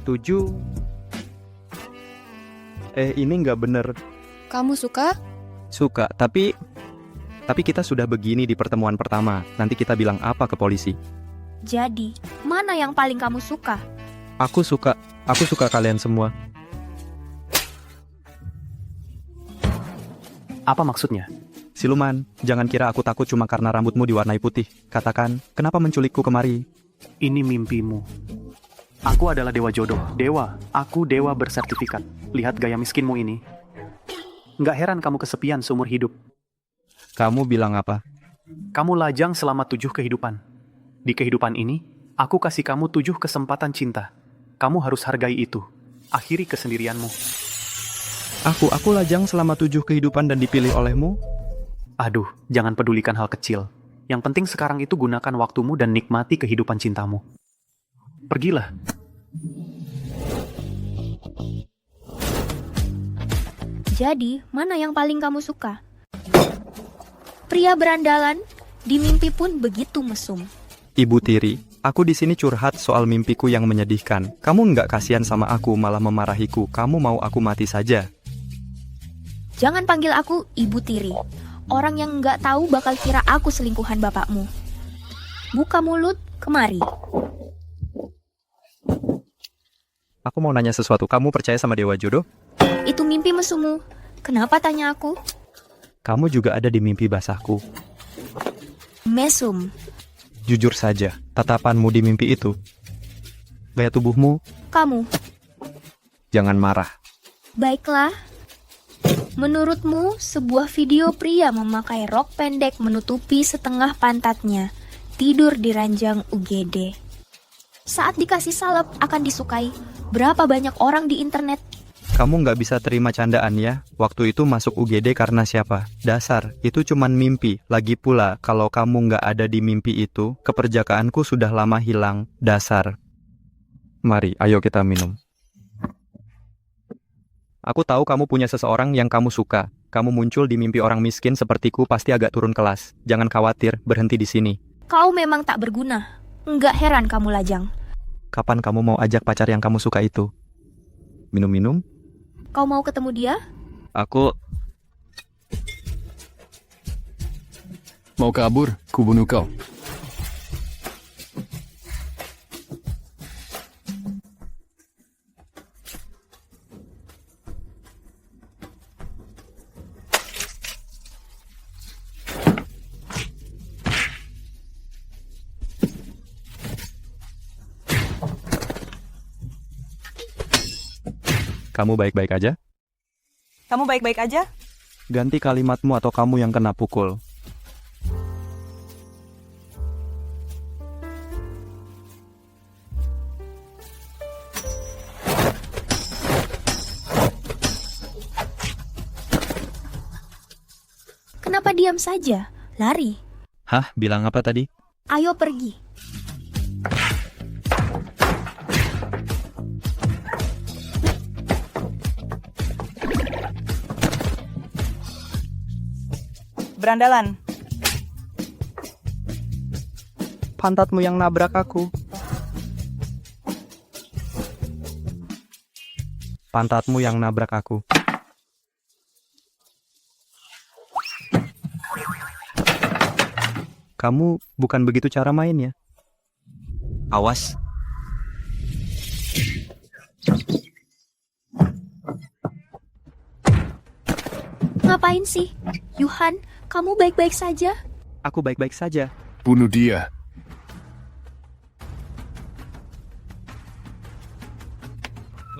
setuju. Ini nggak bener. Kamu suka? Suka, tapi kita sudah begini di pertemuan pertama. Nanti kita bilang apa ke polisi? Jadi, mana yang paling kamu suka? Aku suka kalian semua. Apa maksudnya? Siluman, jangan kira aku takut cuma karena rambutmu diwarnai putih. Katakan, kenapa menculikku kemari? Ini mimpimu. Aku adalah dewa jodoh. Dewa, aku dewa bersertifikat. Lihat gaya miskinmu ini. Nggak heran kamu kesepian seumur hidup. Kamu bilang apa? Kamu lajang selama 7 kehidupan. Di kehidupan ini, aku kasih kamu 7 kesempatan cinta. Kamu harus hargai itu. Akhiri kesendirianmu. Aku lajang selama 7 kehidupan dan dipilih olehmu? Aduh, jangan pedulikan hal kecil. Yang penting sekarang itu gunakan waktumu dan nikmati kehidupan cintamu. Pergilah. Jadi, mana yang paling kamu suka? Pria berandalan, di mimpi pun begitu mesum. Ibu tiri, aku di sini curhat soal mimpiku yang menyedihkan. Kamu nggak kasihan sama aku, malah memarahiku. Kamu mau aku mati saja? Jangan panggil aku ibu tiri. Orang yang nggak tahu bakal kira aku selingkuhan bapakmu. Buka mulut, kemari. Aku mau nanya sesuatu. Kamu percaya sama dewa jodoh? Itu mimpi mesummu. Kenapa tanya aku? Kamu juga ada di mimpi basahku. Mesum. Jujur saja, tatapanmu di mimpi itu. Gaya tubuhmu. Kamu. Jangan marah. Baiklah. Menurutmu, sebuah video pria memakai rok pendek menutupi setengah pantatnya, tidur di ranjang UGD. Saat dikasih salep akan disukai. Berapa banyak orang di internet? Kamu nggak bisa terima candaan ya? Waktu itu masuk UGD karena siapa? Dasar, itu cuman mimpi. Lagi pula, kalau kamu nggak ada di mimpi itu, keperjakaanku sudah lama hilang. Dasar. Mari, ayo kita minum. Aku tahu kamu punya seseorang yang kamu suka. Kamu muncul di mimpi orang miskin sepertiku pasti agak turun kelas. Jangan khawatir, berhenti di sini. Kau memang tak berguna. Enggak heran kamu lajang. Kapan kamu mau ajak pacar yang kamu suka itu? Minum-minum? Kau mau ketemu dia? Aku... Mau kabur? Kubunuh kau. Kamu baik-baik aja? Kamu baik-baik aja? Ganti kalimatmu atau kamu yang kena pukul. Kenapa diam saja? Lari. Hah? Bilang apa tadi? Ayo pergi. Berandalan. Pantatmu yang nabrak aku. Pantatmu yang nabrak aku. Kamu bukan begitu cara mainnya. Awas. Ngapain sih? Yuhan, kamu baik-baik saja? Aku baik-baik saja. Bunuh dia.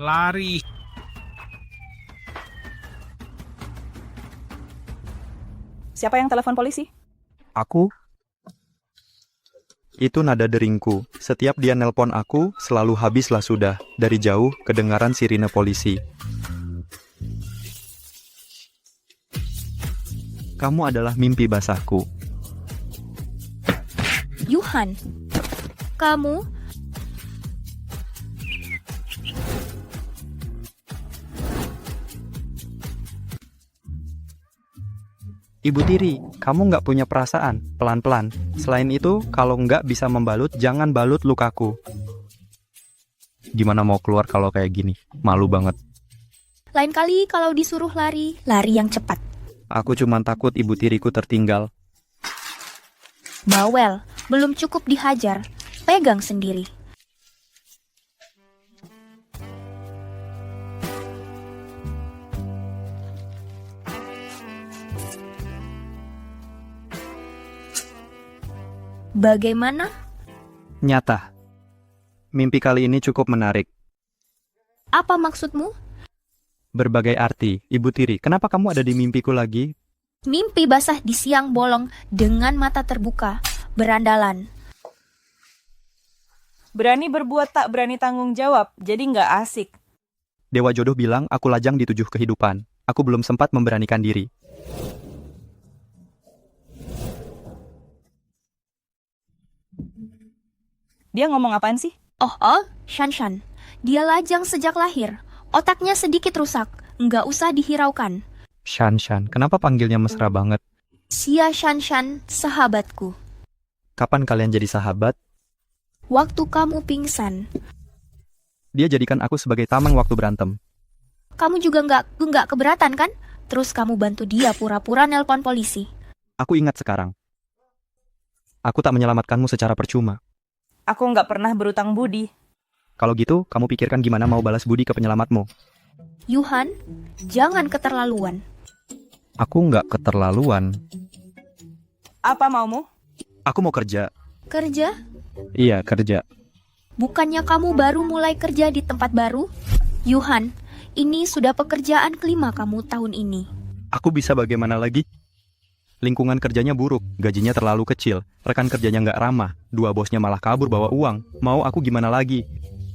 Lari. Siapa yang telepon polisi? Aku? Itu nada deringku. Setiap dia nelpon aku, selalu habislah sudah. Dari jauh, kedengaran sirine polisi. Kamu adalah mimpi basahku. Yuhan, kamu? Ibu tiri, kamu nggak punya perasaan. Pelan-pelan. Selain itu, kalau nggak bisa membalut, jangan balut lukaku. Gimana mau keluar kalau kayak gini? Malu banget. Lain kali kalau disuruh lari, lari yang cepat. Aku cuma takut ibu tiriku tertinggal. Bawel, belum cukup dihajar. Pegang sendiri. Bagaimana? Nyata. Mimpi kali ini cukup menarik. Apa maksudmu? Berbagai arti. Ibu tiri, kenapa kamu ada di mimpiku lagi? Mimpi basah di siang bolong dengan mata terbuka. Berandalan. Berani berbuat tak berani tanggung jawab, jadi nggak asik. Dewa jodoh bilang aku lajang di 7 kehidupan. Aku belum sempat memberanikan diri. Dia ngomong apaan sih? Oh, Shanshan. Dia lajang sejak lahir. Otaknya sedikit rusak. Nggak usah dihiraukan. Shanshan, kenapa panggilnya mesra banget? Sia Shanshan, sahabatku. Kapan kalian jadi sahabat? Waktu kamu pingsan. Dia jadikan aku sebagai tameng waktu berantem. Kamu juga nggak keberatan kan? Terus kamu bantu dia pura-pura nelpon polisi. Aku ingat sekarang. Aku tak menyelamatkanmu secara percuma. Aku nggak pernah berutang budi. Kalau gitu, kamu pikirkan gimana mau balas budi ke penyelamatmu. Yuhan, jangan keterlaluan. Aku nggak keterlaluan. Apa maumu? Aku mau kerja. Kerja? Iya, kerja. Bukannya kamu baru mulai kerja di tempat baru? Yuhan, ini sudah pekerjaan kelima kamu tahun ini. Aku bisa bagaimana lagi? Lingkungan kerjanya buruk, gajinya terlalu kecil, rekan kerjanya nggak ramah, 2 bosnya malah kabur bawa uang. Mau aku gimana lagi?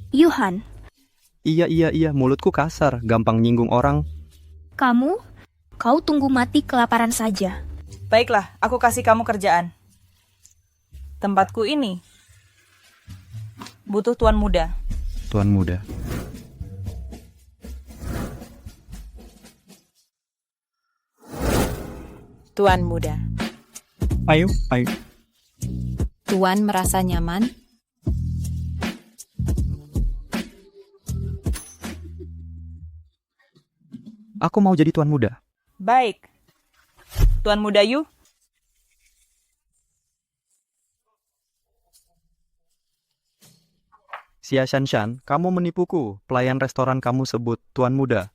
Yuhan, Iya, mulutku kasar, gampang nyinggung orang. kau tunggu mati kelaparan saja. Baiklah, aku kasih kamu kerjaan. Tempatku ini butuh tuan muda. Tuan muda. Tuan muda. Ayo. Tuan merasa nyaman? Aku mau jadi tuan muda. Baik. Tuan muda Yu, Sia Shanshan, kamu menipuku. Pelayan restoran kamu sebut tuan muda.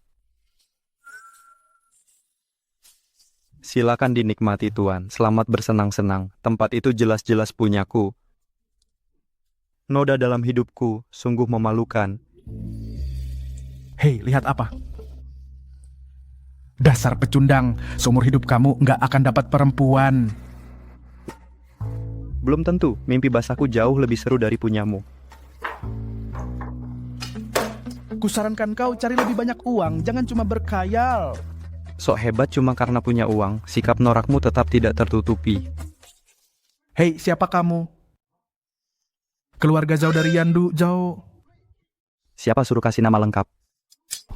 Silakan dinikmati tuan. Selamat bersenang-senang. Tempat itu jelas-jelas punyaku. Noda dalam hidupku sungguh memalukan. Hei, lihat apa? Dasar pecundang, seumur hidup kamu nggak akan dapat perempuan. Belum tentu, mimpi basahku jauh lebih seru dari punyamu. Kusarankan kau cari lebih banyak uang, jangan cuma berkhayal. Sok hebat cuma karena punya uang, sikap norakmu tetap tidak tertutupi. Hei, siapa kamu? Keluarga Zhao dari Yandu, Zhao. Siapa suruh kasih nama lengkap?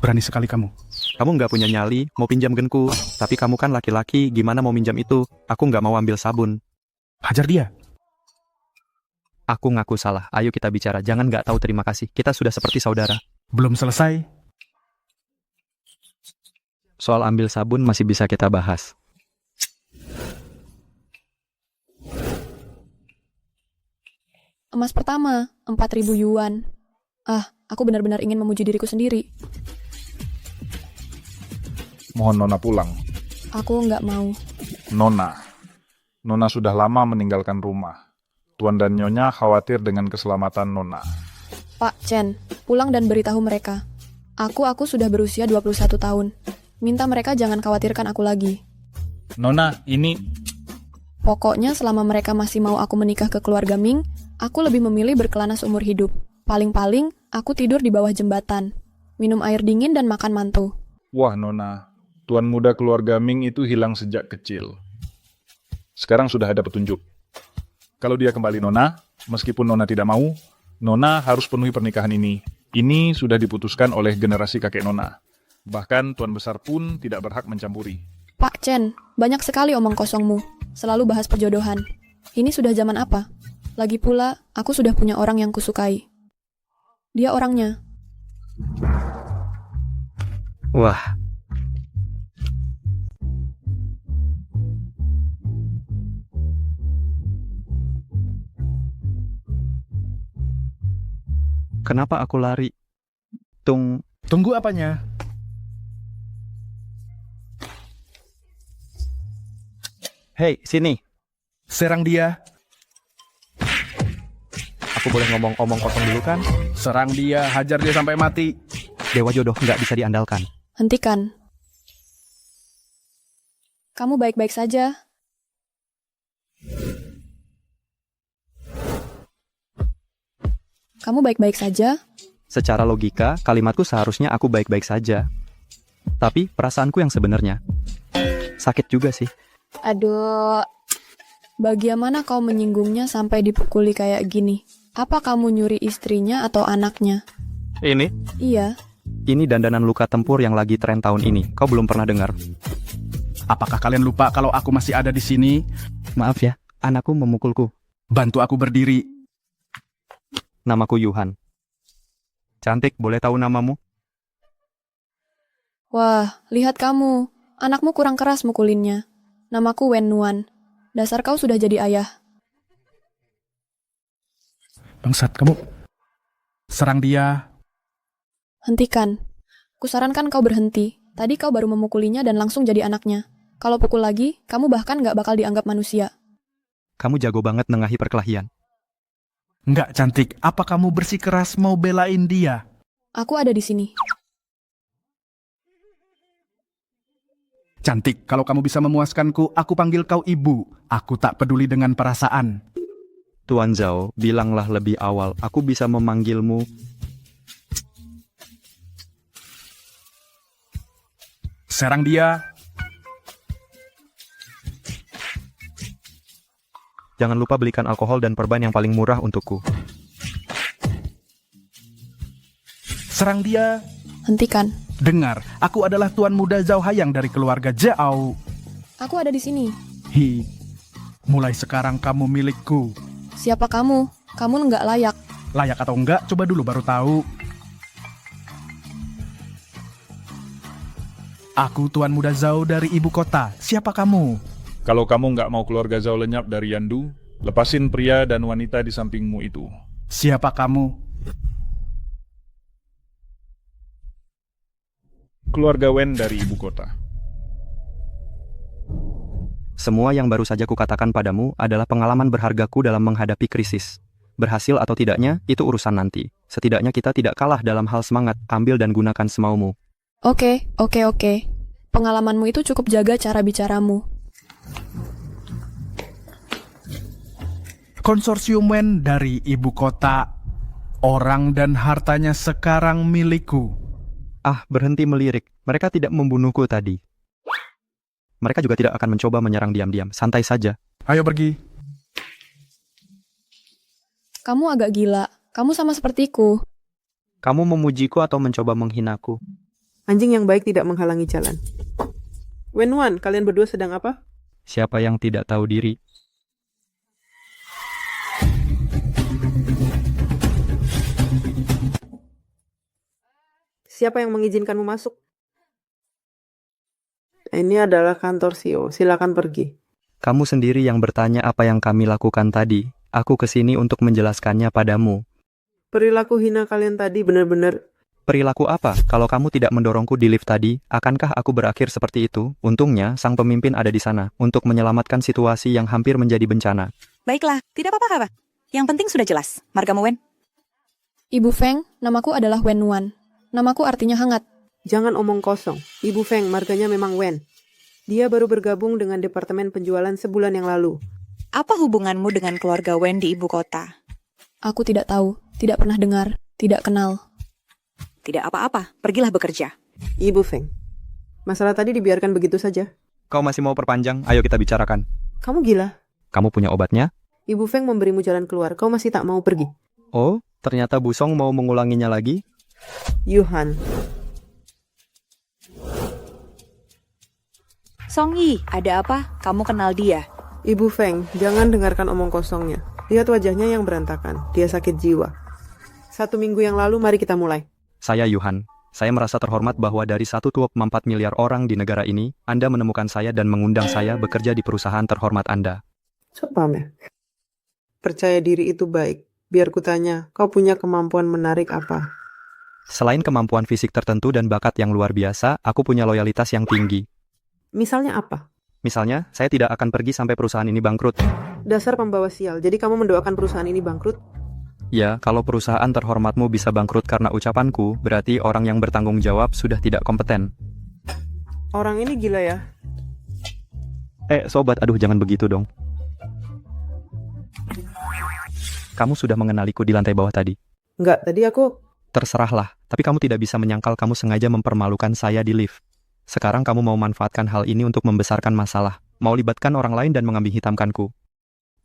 Berani sekali kamu. Kamu nggak punya nyali, mau pinjam genku. Tapi kamu kan laki-laki, gimana mau minjam itu? Aku nggak mau ambil sabun. Hajar dia. Aku ngaku salah, ayo kita bicara. Jangan nggak tahu terima kasih, kita sudah seperti saudara. Belum selesai. Soal ambil sabun masih bisa kita bahas. Emas pertama, 4.000 yuan. Aku benar-benar ingin memuji diriku sendiri. Mohon Nona pulang. Aku nggak mau. Nona sudah lama meninggalkan rumah. Tuan dan Nyonya khawatir dengan keselamatan Nona. Pak Chen, pulang dan beritahu mereka. Aku sudah berusia 21 tahun. Minta mereka jangan khawatirkan aku lagi. Nona, ini... Pokoknya selama mereka masih mau aku menikah ke keluarga Ming, aku lebih memilih berkelana seumur hidup. Paling-paling, aku tidur di bawah jembatan. Minum air dingin dan makan mantu. Wah Nona, tuan muda keluarga Ming itu hilang sejak kecil. Sekarang sudah ada petunjuk. Kalau dia kembali Nona, meskipun Nona tidak mau, Nona harus penuhi pernikahan ini. Ini sudah diputuskan oleh generasi kakek Nona. Bahkan tuan besar pun tidak berhak mencampuri. Pak Chen, banyak sekali omong kosongmu. Selalu bahas perjodohan. Ini sudah zaman apa? Lagi pula, aku sudah punya orang yang kusukai. Dia orangnya. Wah, kenapa aku lari? Tunggu apanya? Hei, sini. Serang dia. Aku boleh ngomong omong kosong dulu kan? Serang dia, hajar dia sampai mati. Dewa jodoh nggak bisa diandalkan. Hentikan. Kamu baik-baik saja. Kamu baik-baik saja? Secara logika, kalimatku seharusnya aku baik-baik saja. Tapi perasaanku yang sebenarnya sakit juga sih. Aduh, bagaimana kau menyinggungnya sampai dipukuli kayak gini? Apa kamu nyuri istrinya atau anaknya? Ini? Iya, Ini dandanan luka tempur yang lagi tren tahun ini. Kau belum pernah dengar? Apakah kalian lupa kalau aku masih ada di sini? Maaf ya, anakku memukulku. Bantu aku berdiri. Namaku Yuhan. Cantik, boleh tahu namamu? wah, lihat kamu. Anakmu kurang keras mukulinnya. Namaku Wen Nuan. Dasar kau sudah jadi ayah. Bangsat, kamu. Serang dia. Hentikan. Kusarankan kau berhenti. Tadi kau baru memukulinya dan langsung jadi anaknya. Kalau pukul lagi, kamu bahkan gak bakal dianggap manusia. Kamu jago banget nengahi perkelahian. Enggak, cantik. Apa kamu bersikeras mau belain dia? Aku ada di sini. Cantik, kalau kamu bisa memuaskanku, aku panggil kau ibu. Aku tak peduli dengan perasaan. Tuan Zhao, bilanglah lebih awal. Aku bisa memanggilmu. Serang dia. Jangan lupa belikan alkohol dan perban yang paling murah untukku. Serang dia. Hentikan. Dengar, aku adalah Tuan Muda Zhao Hayang dari keluarga Zhao. Aku ada di sini. Hi. Mulai sekarang kamu milikku. Siapa kamu? Kamu nggak layak. Layak atau enggak, coba dulu baru tahu. Aku Tuan Muda Zhao dari ibu kota. Siapa kamu? Kalau kamu nggak mau keluarga Zhao lenyap dari Yandu, lepasin pria dan wanita di sampingmu itu. Siapa kamu? Keluarga Wen dari ibu kota. Semua yang baru saja kukatakan padamu adalah pengalaman berhargaku dalam menghadapi krisis. Berhasil atau tidaknya, itu urusan nanti. Setidaknya kita tidak kalah dalam hal semangat, ambil dan gunakan semaumu. Oke. Pengalamanmu itu cukup jaga cara bicaramu. Konsorsium Wen dari ibu kota. Orang dan hartanya sekarang milikku. Ah, berhenti melirik. Mereka tidak membunuhku tadi. Mereka juga tidak akan mencoba menyerang diam-diam. Santai saja. Ayo pergi. Kamu agak gila. Kamu sama sepertiku. Kamu memujiku atau mencoba menghinaku? Anjing yang baik tidak menghalangi jalan. Wenwan, kalian berdua sedang apa? Siapa yang tidak tahu diri? Siapa yang mengizinkanmu masuk? Ini adalah kantor CEO, silakan pergi. Kamu sendiri yang bertanya apa yang kami lakukan tadi. Aku kesini untuk menjelaskannya padamu. Perilaku hina kalian tadi benar-benar... Perilaku apa? Kalau kamu tidak mendorongku di lift tadi, akankah aku berakhir seperti itu? Untungnya, sang pemimpin ada di sana untuk menyelamatkan situasi yang hampir menjadi bencana. Baiklah, tidak apa-apa, Kak. Yang penting sudah jelas. Margamu Wen. Ibu Feng, namaku adalah Wen Nuan. Namaku artinya hangat. Jangan omong kosong. Ibu Feng, marganya memang Wen. Dia baru bergabung dengan departemen penjualan sebulan yang lalu. Apa hubunganmu dengan keluarga Wen di ibu kota? Aku tidak tahu, tidak pernah dengar, tidak kenal. Tidak apa-apa, pergilah bekerja. Ibu Feng, masalah tadi dibiarkan begitu saja. Kau masih mau perpanjang? Ayo kita bicarakan. Kamu gila. Kamu punya obatnya? Ibu Feng memberimu jalan keluar, kau masih tak mau pergi. Oh, ternyata Bu Song mau mengulanginya lagi? Yuhan. Song Yi, ada apa? Kamu kenal dia? Ibu Feng, jangan dengarkan omong kosongnya. Lihat wajahnya yang berantakan, dia sakit jiwa. 1 minggu yang lalu, mari kita mulai. Saya Yuhan. Saya merasa terhormat bahwa dari 1,4 miliar orang di negara ini, Anda menemukan saya dan mengundang saya bekerja di perusahaan terhormat Anda. Coba, percaya diri itu baik. Biar kutanya, kau punya kemampuan menarik apa? Selain kemampuan fisik tertentu dan bakat yang luar biasa, aku punya loyalitas yang tinggi. Misalnya apa? Misalnya, saya tidak akan pergi sampai perusahaan ini bangkrut. Dasar pembawa sial, jadi kamu mendoakan perusahaan ini bangkrut? Ya, kalau perusahaan terhormatmu bisa bangkrut karena ucapanku, berarti orang yang bertanggung jawab sudah tidak kompeten. Orang ini gila ya? Sobat, aduh jangan begitu dong. Kamu sudah mengenaliku di lantai bawah tadi. Enggak, tadi aku... Terserahlah, tapi kamu tidak bisa menyangkal kamu sengaja mempermalukan saya di lift. Sekarang kamu mau manfaatkan hal ini untuk membesarkan masalah. Mau libatkan orang lain dan mengambing hitamkanku.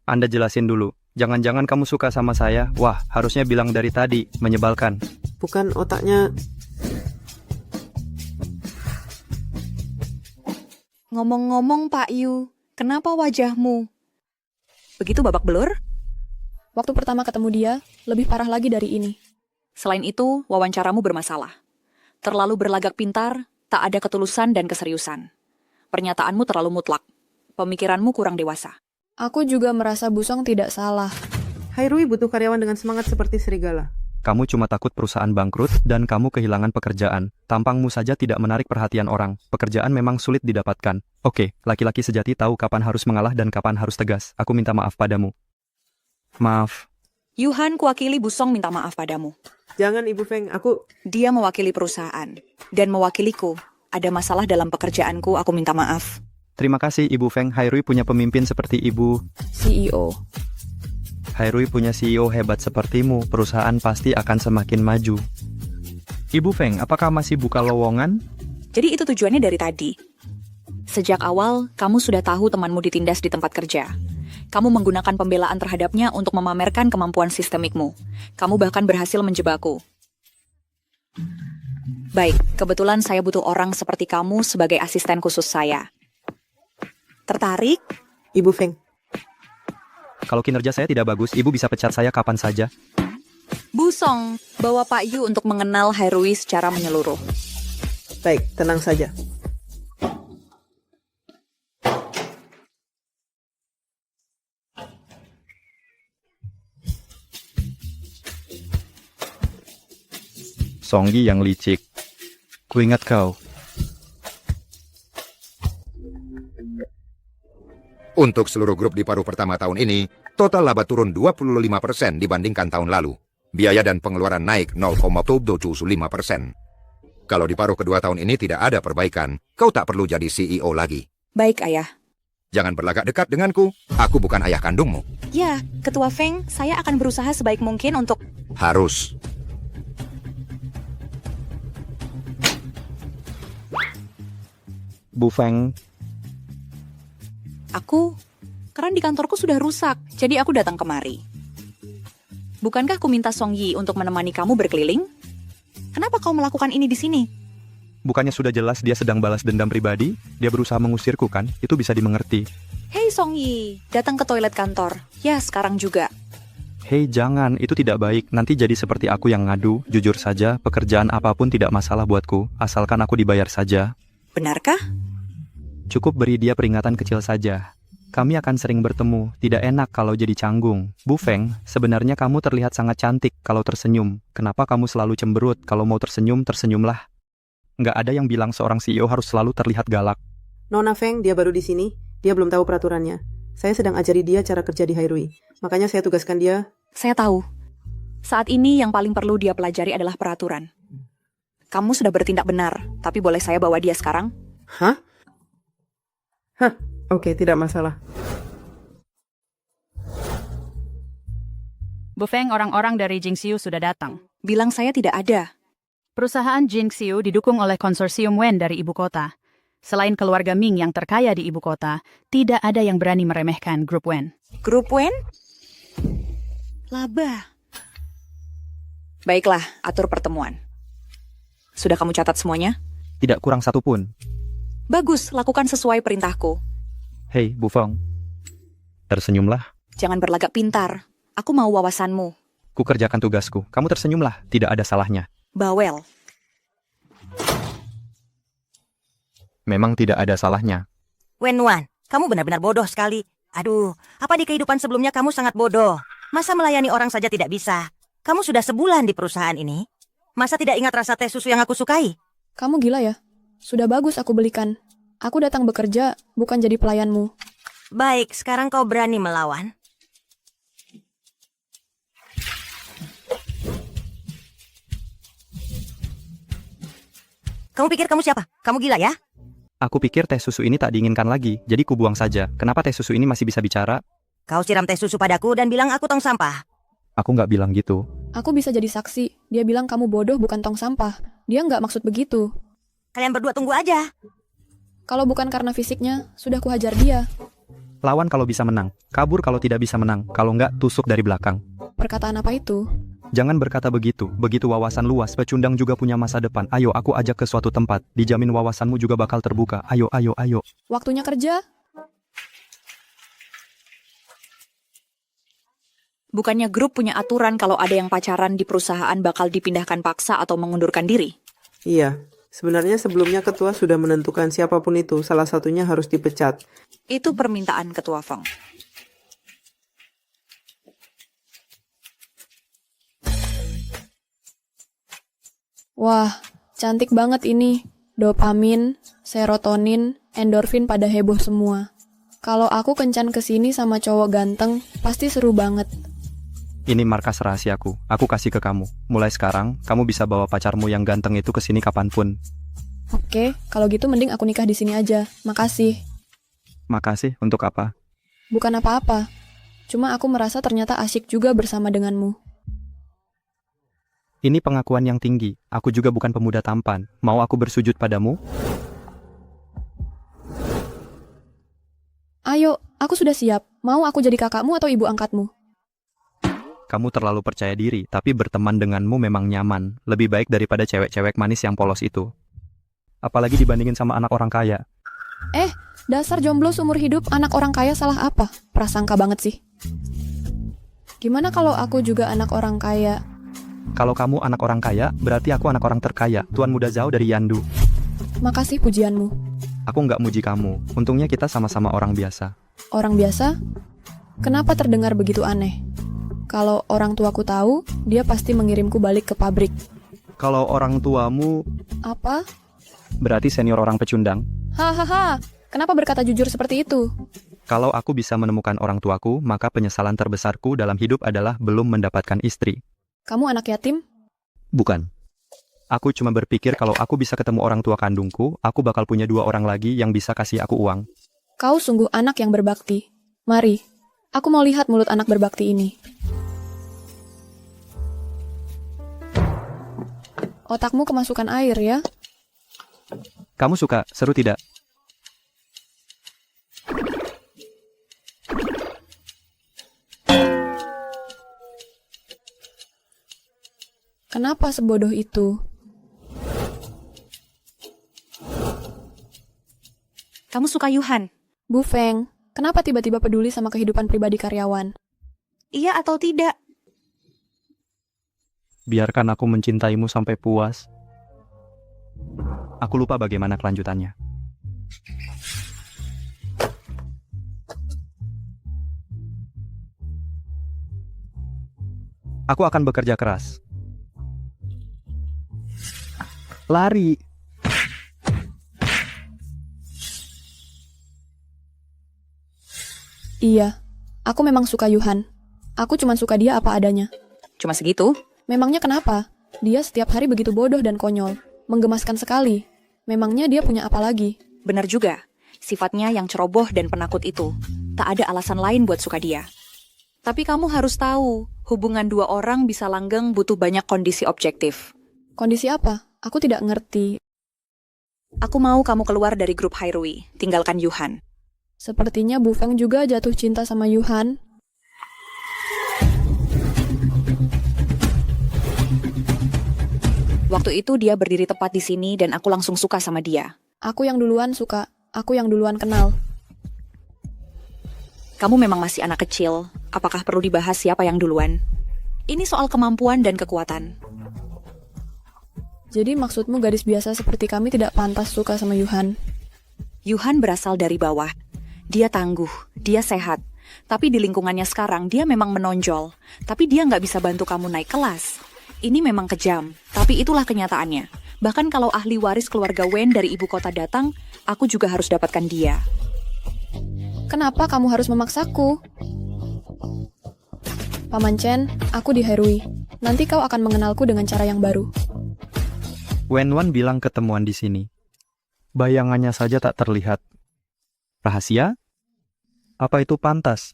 Anda jelasin dulu. Jangan-jangan kamu suka sama saya? Wah, harusnya bilang dari tadi. Menyebalkan. Bukan otaknya... Ngomong-ngomong Pak Yu, kenapa wajahmu begitu babak belur? Waktu pertama ketemu dia, lebih parah lagi dari ini. Selain itu, wawancaramu bermasalah. Terlalu berlagak pintar, tak ada ketulusan dan keseriusan. Pernyataanmu terlalu mutlak. Pemikiranmu kurang dewasa. Aku juga merasa Busong tidak salah. Hairui butuh karyawan dengan semangat seperti serigala. Kamu cuma takut perusahaan bangkrut dan kamu kehilangan pekerjaan. Tampangmu saja tidak menarik perhatian orang. Pekerjaan memang sulit didapatkan. Oke, laki-laki sejati tahu kapan harus mengalah dan kapan harus tegas. Aku minta maaf padamu. Maaf. Yuhan, kuwakili Busong minta maaf padamu. Jangan Ibu Feng, aku... Dia mewakili perusahaan. Dan mewakiliku. Ada masalah dalam pekerjaanku, aku minta maaf. Terima kasih Ibu Feng. Hairui punya pemimpin seperti Ibu. CEO. Hairui punya CEO hebat sepertimu. Perusahaan pasti akan semakin maju. Ibu Feng, apakah masih buka lowongan? Jadi itu tujuannya dari tadi. Sejak awal, kamu sudah tahu temanmu ditindas di tempat kerja. Kamu menggunakan pembelaan terhadapnya untuk memamerkan kemampuan sistemikmu. Kamu bahkan berhasil menjebakku. Baik, kebetulan saya butuh orang seperti kamu sebagai asisten khusus saya. Tertarik? Ibu Feng. Kalau kinerja saya tidak bagus, Ibu bisa pecat saya kapan saja. Busong, bawa Pak Yu untuk mengenal Hairui secara menyeluruh. Baik, tenang saja. Songgi yang licik. Kuingat kau. Untuk seluruh grup di paruh pertama tahun ini, total laba turun 25% dibandingkan tahun lalu. Biaya dan pengeluaran naik 0,75%. Kalau di paruh kedua tahun ini tidak ada perbaikan, kau tak perlu jadi CEO lagi. Baik, Ayah. Jangan berlagak dekat denganku, aku bukan ayah kandungmu. Ya, Ketua Feng, saya akan berusaha sebaik mungkin untuk... Harus. Bu Feng. Keran di kantorku sudah rusak, jadi aku datang kemari. Bukankah aku minta Song Yi untuk menemani kamu berkeliling? Kenapa kau melakukan ini di sini? Bukannya sudah jelas dia sedang balas dendam pribadi? Dia berusaha mengusirku kan? Itu bisa dimengerti. Hei Song Yi, datang ke toilet kantor. Ya, sekarang juga. Hei jangan, itu tidak baik. Nanti jadi seperti aku yang ngadu. Jujur saja, pekerjaan apapun tidak masalah buatku. Asalkan aku dibayar saja. Benarkah? Cukup beri dia peringatan kecil saja. Kami akan sering bertemu. Tidak enak kalau jadi canggung. Bu Feng, sebenarnya kamu terlihat sangat cantik kalau tersenyum. Kenapa kamu selalu cemberut? Kalau mau tersenyum, tersenyumlah. Nggak ada yang bilang seorang CEO harus selalu terlihat galak. Nona Feng, dia baru di sini. Dia belum tahu peraturannya. Saya sedang ajari dia cara kerja di Hairui. Makanya saya tugaskan dia. Saya tahu. Saat ini yang paling perlu dia pelajari adalah peraturan. Kamu sudah bertindak benar, tapi boleh saya bawa dia sekarang? Hah? Oke, tidak masalah. Bu Feng, orang-orang dari Jingxiu sudah datang. Bilang saya tidak ada. Perusahaan Jingxiu didukung oleh konsorsium Wen dari ibu kota. Selain keluarga Ming yang terkaya di ibu kota, tidak ada yang berani meremehkan grup Wen. Grup Wen? Laba. Baiklah, atur pertemuan. Sudah kamu catat semuanya? Tidak kurang satu pun. Bagus, lakukan sesuai perintahku. Hei, Bu Feng. Tersenyumlah. Jangan berlagak pintar. Aku mau wawasanmu. Ku kerjakan tugasku. Kamu tersenyumlah, tidak ada salahnya. Bawel. Memang tidak ada salahnya. Wenwan, kamu benar-benar bodoh sekali. Aduh, apa di kehidupan sebelumnya kamu sangat bodoh? Masa melayani orang saja tidak bisa? Kamu sudah sebulan di perusahaan ini. Masa tidak ingat rasa teh susu yang aku sukai? Kamu gila ya? Sudah bagus aku belikan. Aku datang bekerja, bukan jadi pelayanmu. Baik, sekarang kau berani melawan. Kamu pikir kamu siapa? Kamu gila ya? Aku pikir teh susu ini tak diinginkan lagi, jadi ku buang saja. Kenapa teh susu ini masih bisa bicara? Kau siram teh susu padaku dan bilang aku tong sampah. Aku nggak bilang gitu. Aku bisa jadi saksi. Dia bilang kamu bodoh bukan tong sampah. Dia nggak maksud begitu. Kalian berdua tunggu aja. Kalau bukan karena fisiknya, sudah kuhajar dia. Lawan kalau bisa menang, kabur kalau tidak bisa menang, kalau nggak tusuk dari belakang. Perkataan apa itu? Jangan berkata begitu wawasan luas, pecundang juga punya masa depan. Ayo aku ajak ke suatu tempat, dijamin wawasanmu juga bakal terbuka. Ayo. Waktunya kerja? Bukannya grup punya aturan kalau ada yang pacaran di perusahaan bakal dipindahkan paksa atau mengundurkan diri? Iya, sebenarnya sebelumnya ketua sudah menentukan siapapun itu, salah satunya harus dipecat. Itu permintaan ketua Feng. Wah, cantik banget ini. Dopamin, serotonin, endorfin pada heboh semua. Kalau aku kencan kesini sama cowok ganteng, pasti seru banget. Ini markas rahasiaku, aku kasih ke kamu. Mulai sekarang, kamu bisa bawa pacarmu yang ganteng itu ke sini kapanpun. Oke, kalau gitu mending aku nikah di sini aja. Makasih. Makasih, untuk apa? Bukan apa-apa. Cuma aku merasa ternyata asyik juga bersama denganmu. Ini pengakuan yang tinggi. Aku juga bukan pemuda tampan. Mau aku bersujud padamu? Ayo, aku sudah siap. Mau aku jadi kakakmu atau ibu angkatmu? Kamu terlalu percaya diri, tapi berteman denganmu memang nyaman. Lebih baik daripada cewek-cewek manis yang polos itu. Apalagi dibandingin sama anak orang kaya. Dasar jomblo seumur hidup, anak orang kaya salah apa? Prasangka banget sih. Gimana kalau aku juga anak orang kaya? Kalau kamu anak orang kaya, berarti aku anak orang terkaya. Tuan Muda Zhao dari Yandu. Makasih pujianmu. Aku nggak muji kamu. Untungnya kita sama-sama orang biasa. Orang biasa? Kenapa terdengar begitu aneh? Kalau orang tuaku tahu, dia pasti mengirimku balik ke pabrik. Kalau orang tuamu... Apa? Berarti senior orang pecundang. Hahaha, kenapa berkata jujur seperti itu? Kalau aku bisa menemukan orang tuaku, maka penyesalan terbesarku dalam hidup adalah belum mendapatkan istri. Kamu anak yatim? Bukan. Aku cuma berpikir kalau aku bisa ketemu orang tua kandungku, aku bakal punya 2 orang lagi yang bisa kasih aku uang. Kau sungguh anak yang berbakti. Mari, aku mau lihat mulut anak berbakti ini. Otakmu kemasukan air ya? Kamu suka, seru tidak? Kenapa sebodoh itu? Kamu suka Yuhan? Bu Feng, kenapa tiba-tiba peduli sama kehidupan pribadi karyawan? Iya atau tidak? Biarkan aku mencintaimu sampai puas. Aku lupa bagaimana kelanjutannya. Aku akan bekerja keras. Lari. Iya, aku memang suka Yuhan. Aku cuma suka dia apa adanya. Cuma segitu? Memangnya kenapa? Dia setiap hari begitu bodoh dan konyol. Menggemaskan sekali. Memangnya dia punya apa lagi? Benar juga. Sifatnya yang ceroboh dan penakut itu. Tak ada alasan lain buat suka dia. Tapi kamu harus tahu, hubungan 2 orang bisa langgeng butuh banyak kondisi objektif. Kondisi apa? Aku tidak ngerti. Aku mau kamu keluar dari grup Hairui, tinggalkan Yuhan. Sepertinya Bu Feng juga jatuh cinta sama Yuhan. Waktu itu dia berdiri tepat di sini dan aku langsung suka sama dia. Aku yang duluan suka, aku yang duluan kenal. Kamu memang masih anak kecil, apakah perlu dibahas siapa yang duluan? Ini soal kemampuan dan kekuatan. Jadi maksudmu gadis biasa seperti kami tidak pantas suka sama Yuhan? Yuhan berasal dari bawah. Dia tangguh, dia sehat. Tapi di lingkungannya sekarang dia memang menonjol. Tapi dia nggak bisa bantu kamu naik kelas. Ini memang kejam, tapi itulah kenyataannya. Bahkan kalau ahli waris keluarga Wen dari ibu kota datang, aku juga harus dapatkan dia. Kenapa kamu harus memaksaku? Paman Chen, aku diherui. Nanti kau akan mengenalku dengan cara yang baru. Wenwan bilang ketemuan di sini. Bayangannya saja tak terlihat. Rahasia? Apa itu pantas?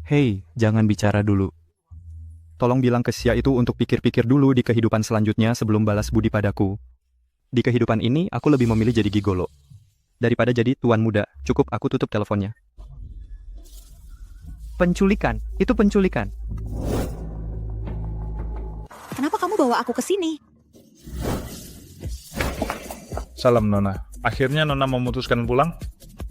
Hei, jangan bicara dulu. Tolong bilang ke Xia itu untuk pikir-pikir dulu di kehidupan selanjutnya sebelum balas budi padaku. Di kehidupan ini, aku lebih memilih jadi gigolo. Daripada jadi tuan muda, cukup aku tutup teleponnya. Penculikan, itu penculikan. Kenapa kamu bawa aku ke sini? Salam Nona. Akhirnya Nona memutuskan pulang?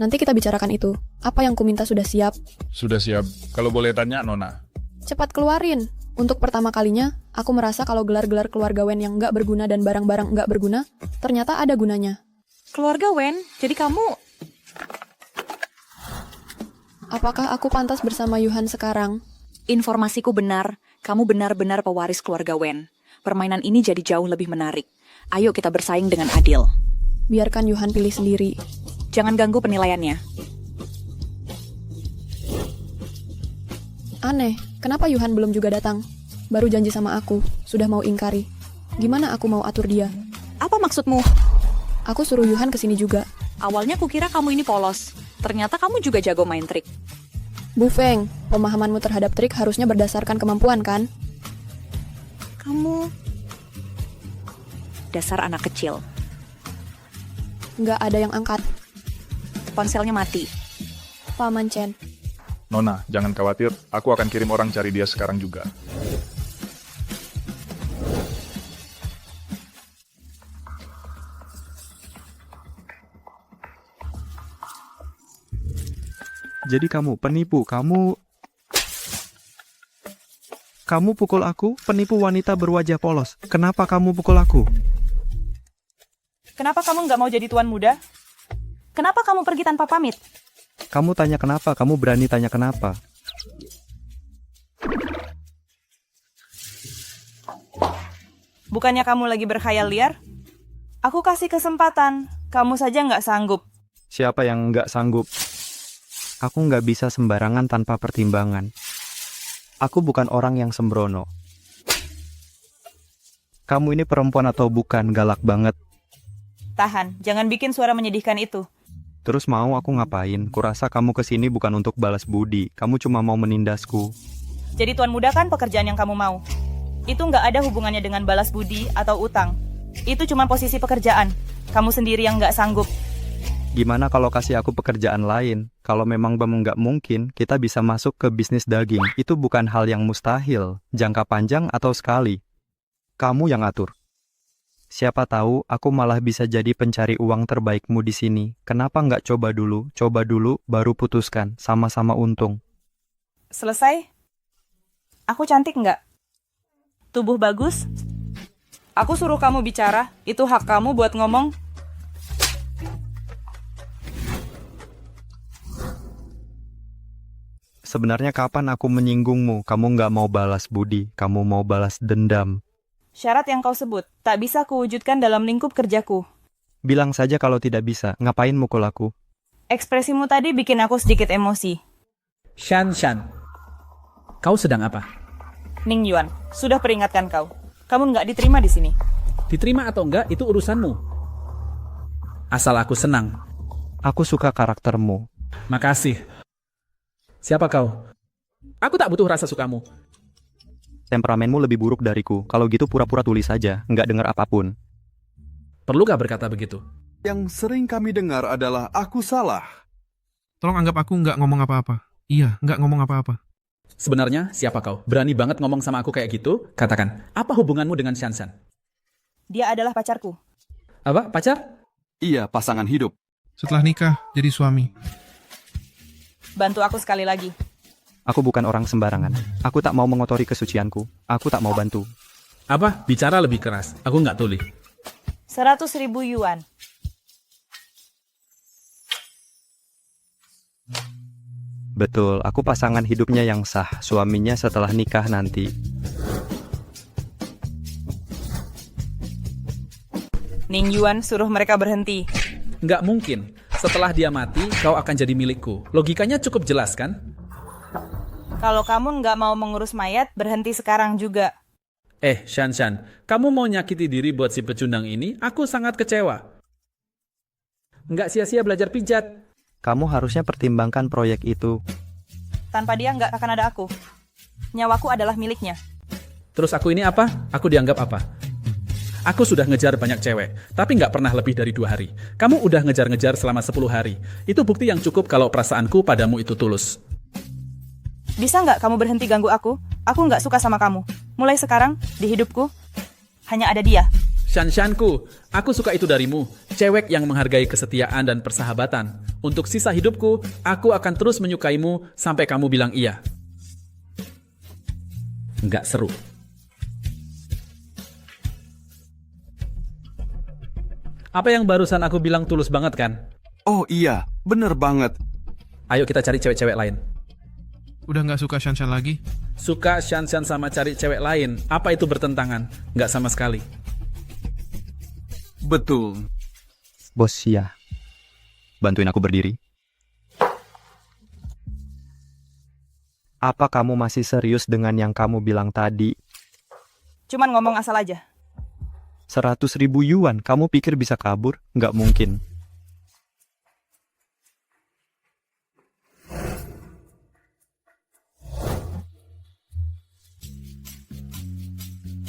Nanti kita bicarakan itu. Apa yang kuminta sudah siap? Sudah siap. Kalau boleh tanya Nona. Cepat keluarin. Untuk pertama kalinya, aku merasa kalau gelar-gelar keluarga Wen yang nggak berguna dan barang-barang nggak berguna, ternyata ada gunanya. Keluarga Wen? Jadi kamu... Apakah aku pantas bersama Yuhan sekarang? Informasiku benar, kamu benar-benar pewaris keluarga Wen. Permainan ini jadi jauh lebih menarik. Ayo kita bersaing dengan adil. Biarkan Yuhan pilih sendiri. Jangan ganggu penilaiannya. Aneh, kenapa Yuhan belum juga datang? Baru janji sama aku, sudah mau ingkari. Gimana aku mau atur dia? Apa maksudmu? Aku suruh Yuhan kesini juga. Awalnya kukira kamu ini polos. Ternyata kamu juga jago main trik. Bu Feng, pemahamanmu terhadap trik harusnya berdasarkan kemampuan, kan? Kamu... Dasar anak kecil. Nggak ada yang angkat. Ponselnya mati. Paman Chen. Nona, jangan khawatir. Aku akan kirim orang cari dia sekarang juga. Jadi kamu penipu, kamu pukul aku, penipu wanita berwajah polos. Kenapa kamu pukul aku? Kenapa kamu nggak mau jadi tuan muda? Kenapa kamu pergi tanpa pamit? Kamu tanya kenapa, kamu berani tanya kenapa. Bukannya kamu lagi berkhayal liar? Aku kasih kesempatan, kamu saja nggak sanggup. Siapa yang nggak sanggup? Aku nggak bisa sembarangan tanpa pertimbangan. Aku bukan orang yang sembrono. Kamu ini perempuan atau bukan? Galak banget. Tahan, jangan bikin suara menyedihkan itu. Terus mau aku ngapain? Kurasa kamu kesini bukan untuk balas budi. Kamu cuma mau menindasku. Jadi tuan muda kan pekerjaan yang kamu mau. Itu nggak ada hubungannya dengan balas budi atau utang. Itu cuma posisi pekerjaan. Kamu sendiri yang nggak sanggup. Gimana kalau kasih aku pekerjaan lain? Kalau memang nggak mungkin, kita bisa masuk ke bisnis daging. Itu bukan hal yang mustahil, jangka panjang atau sekali. Kamu yang atur. Siapa tahu aku malah bisa jadi pencari uang terbaikmu di sini. Kenapa nggak coba dulu, baru putuskan, sama-sama untung. Selesai? Aku cantik nggak? Tubuh bagus? Aku suruh kamu bicara, itu hak kamu buat ngomong. Sebenarnya kapan aku menyinggungmu? Kamu nggak mau balas budi, kamu mau balas dendam. Syarat yang kau sebut, tak bisa kuwujudkan dalam lingkup kerjaku. Bilang saja kalau tidak bisa, ngapain mukul aku? Ekspresimu tadi bikin aku sedikit emosi. Shan, kau sedang apa? Ning Yuan, sudah peringatkan kau. Kamu nggak diterima di sini. Diterima atau enggak, itu urusanmu. Asal aku senang. Aku suka karaktermu. Makasih. Siapa kau? Aku tak butuh rasa sukamu. Temperamenmu lebih buruk dariku. Kalau gitu pura-pura tulis saja, nggak dengar apapun. Perlukah berkata begitu? Yang sering kami dengar adalah aku salah. Tolong anggap aku nggak ngomong apa-apa. Iya, nggak ngomong apa-apa. Sebenarnya siapa kau? Berani banget ngomong sama aku kayak gitu? Katakan, apa hubunganmu dengan Shan? Dia adalah pacarku. Apa? Pacar? Iya, pasangan hidup. Setelah nikah, jadi suami. Bantu aku sekali lagi. Aku bukan orang sembarangan. Aku tak mau mengotori kesucianku. Aku tak mau bantu. Apa? Bicara lebih keras. Aku nggak tuli. 100.000 yuan. Betul, aku pasangan hidupnya yang sah. Suaminya setelah nikah nanti. Ning Yuan suruh mereka berhenti. Nggak mungkin. Setelah dia mati, kau akan jadi milikku. Logikanya cukup jelas, kan? Kalau kamu nggak mau mengurus mayat, berhenti sekarang juga. Shan, kamu mau nyakiti diri buat si pecundang ini? Aku sangat kecewa. Nggak sia-sia belajar pijat. Kamu harusnya pertimbangkan proyek itu. Tanpa dia nggak akan ada aku. Nyawaku adalah miliknya. Terus aku ini apa? Aku dianggap apa? Aku sudah ngejar banyak cewek, tapi nggak pernah lebih dari 2 hari. Kamu udah ngejar-ngejar selama 10 hari. Itu bukti yang cukup kalau perasaanku padamu itu tulus. Bisa nggak kamu berhenti ganggu aku? Aku nggak suka sama kamu. Mulai sekarang, di hidupku, hanya ada dia. Shan-shanku, aku suka itu darimu. Cewek yang menghargai kesetiaan dan persahabatan. Untuk sisa hidupku, aku akan terus menyukaimu sampai kamu bilang iya. Nggak seru. Apa yang barusan aku bilang tulus banget kan? Oh iya, bener banget. Ayo kita cari cewek-cewek lain. Udah nggak suka Shanshan lagi? Suka Shanshan sama cari cewek lain, apa itu bertentangan? Nggak sama sekali. Betul. Bos, ya. Bantuin aku berdiri. Apa kamu masih serius dengan yang kamu bilang tadi? Cuman ngomong asal aja. 100.000 yuan, kamu pikir bisa kabur? Nggak mungkin.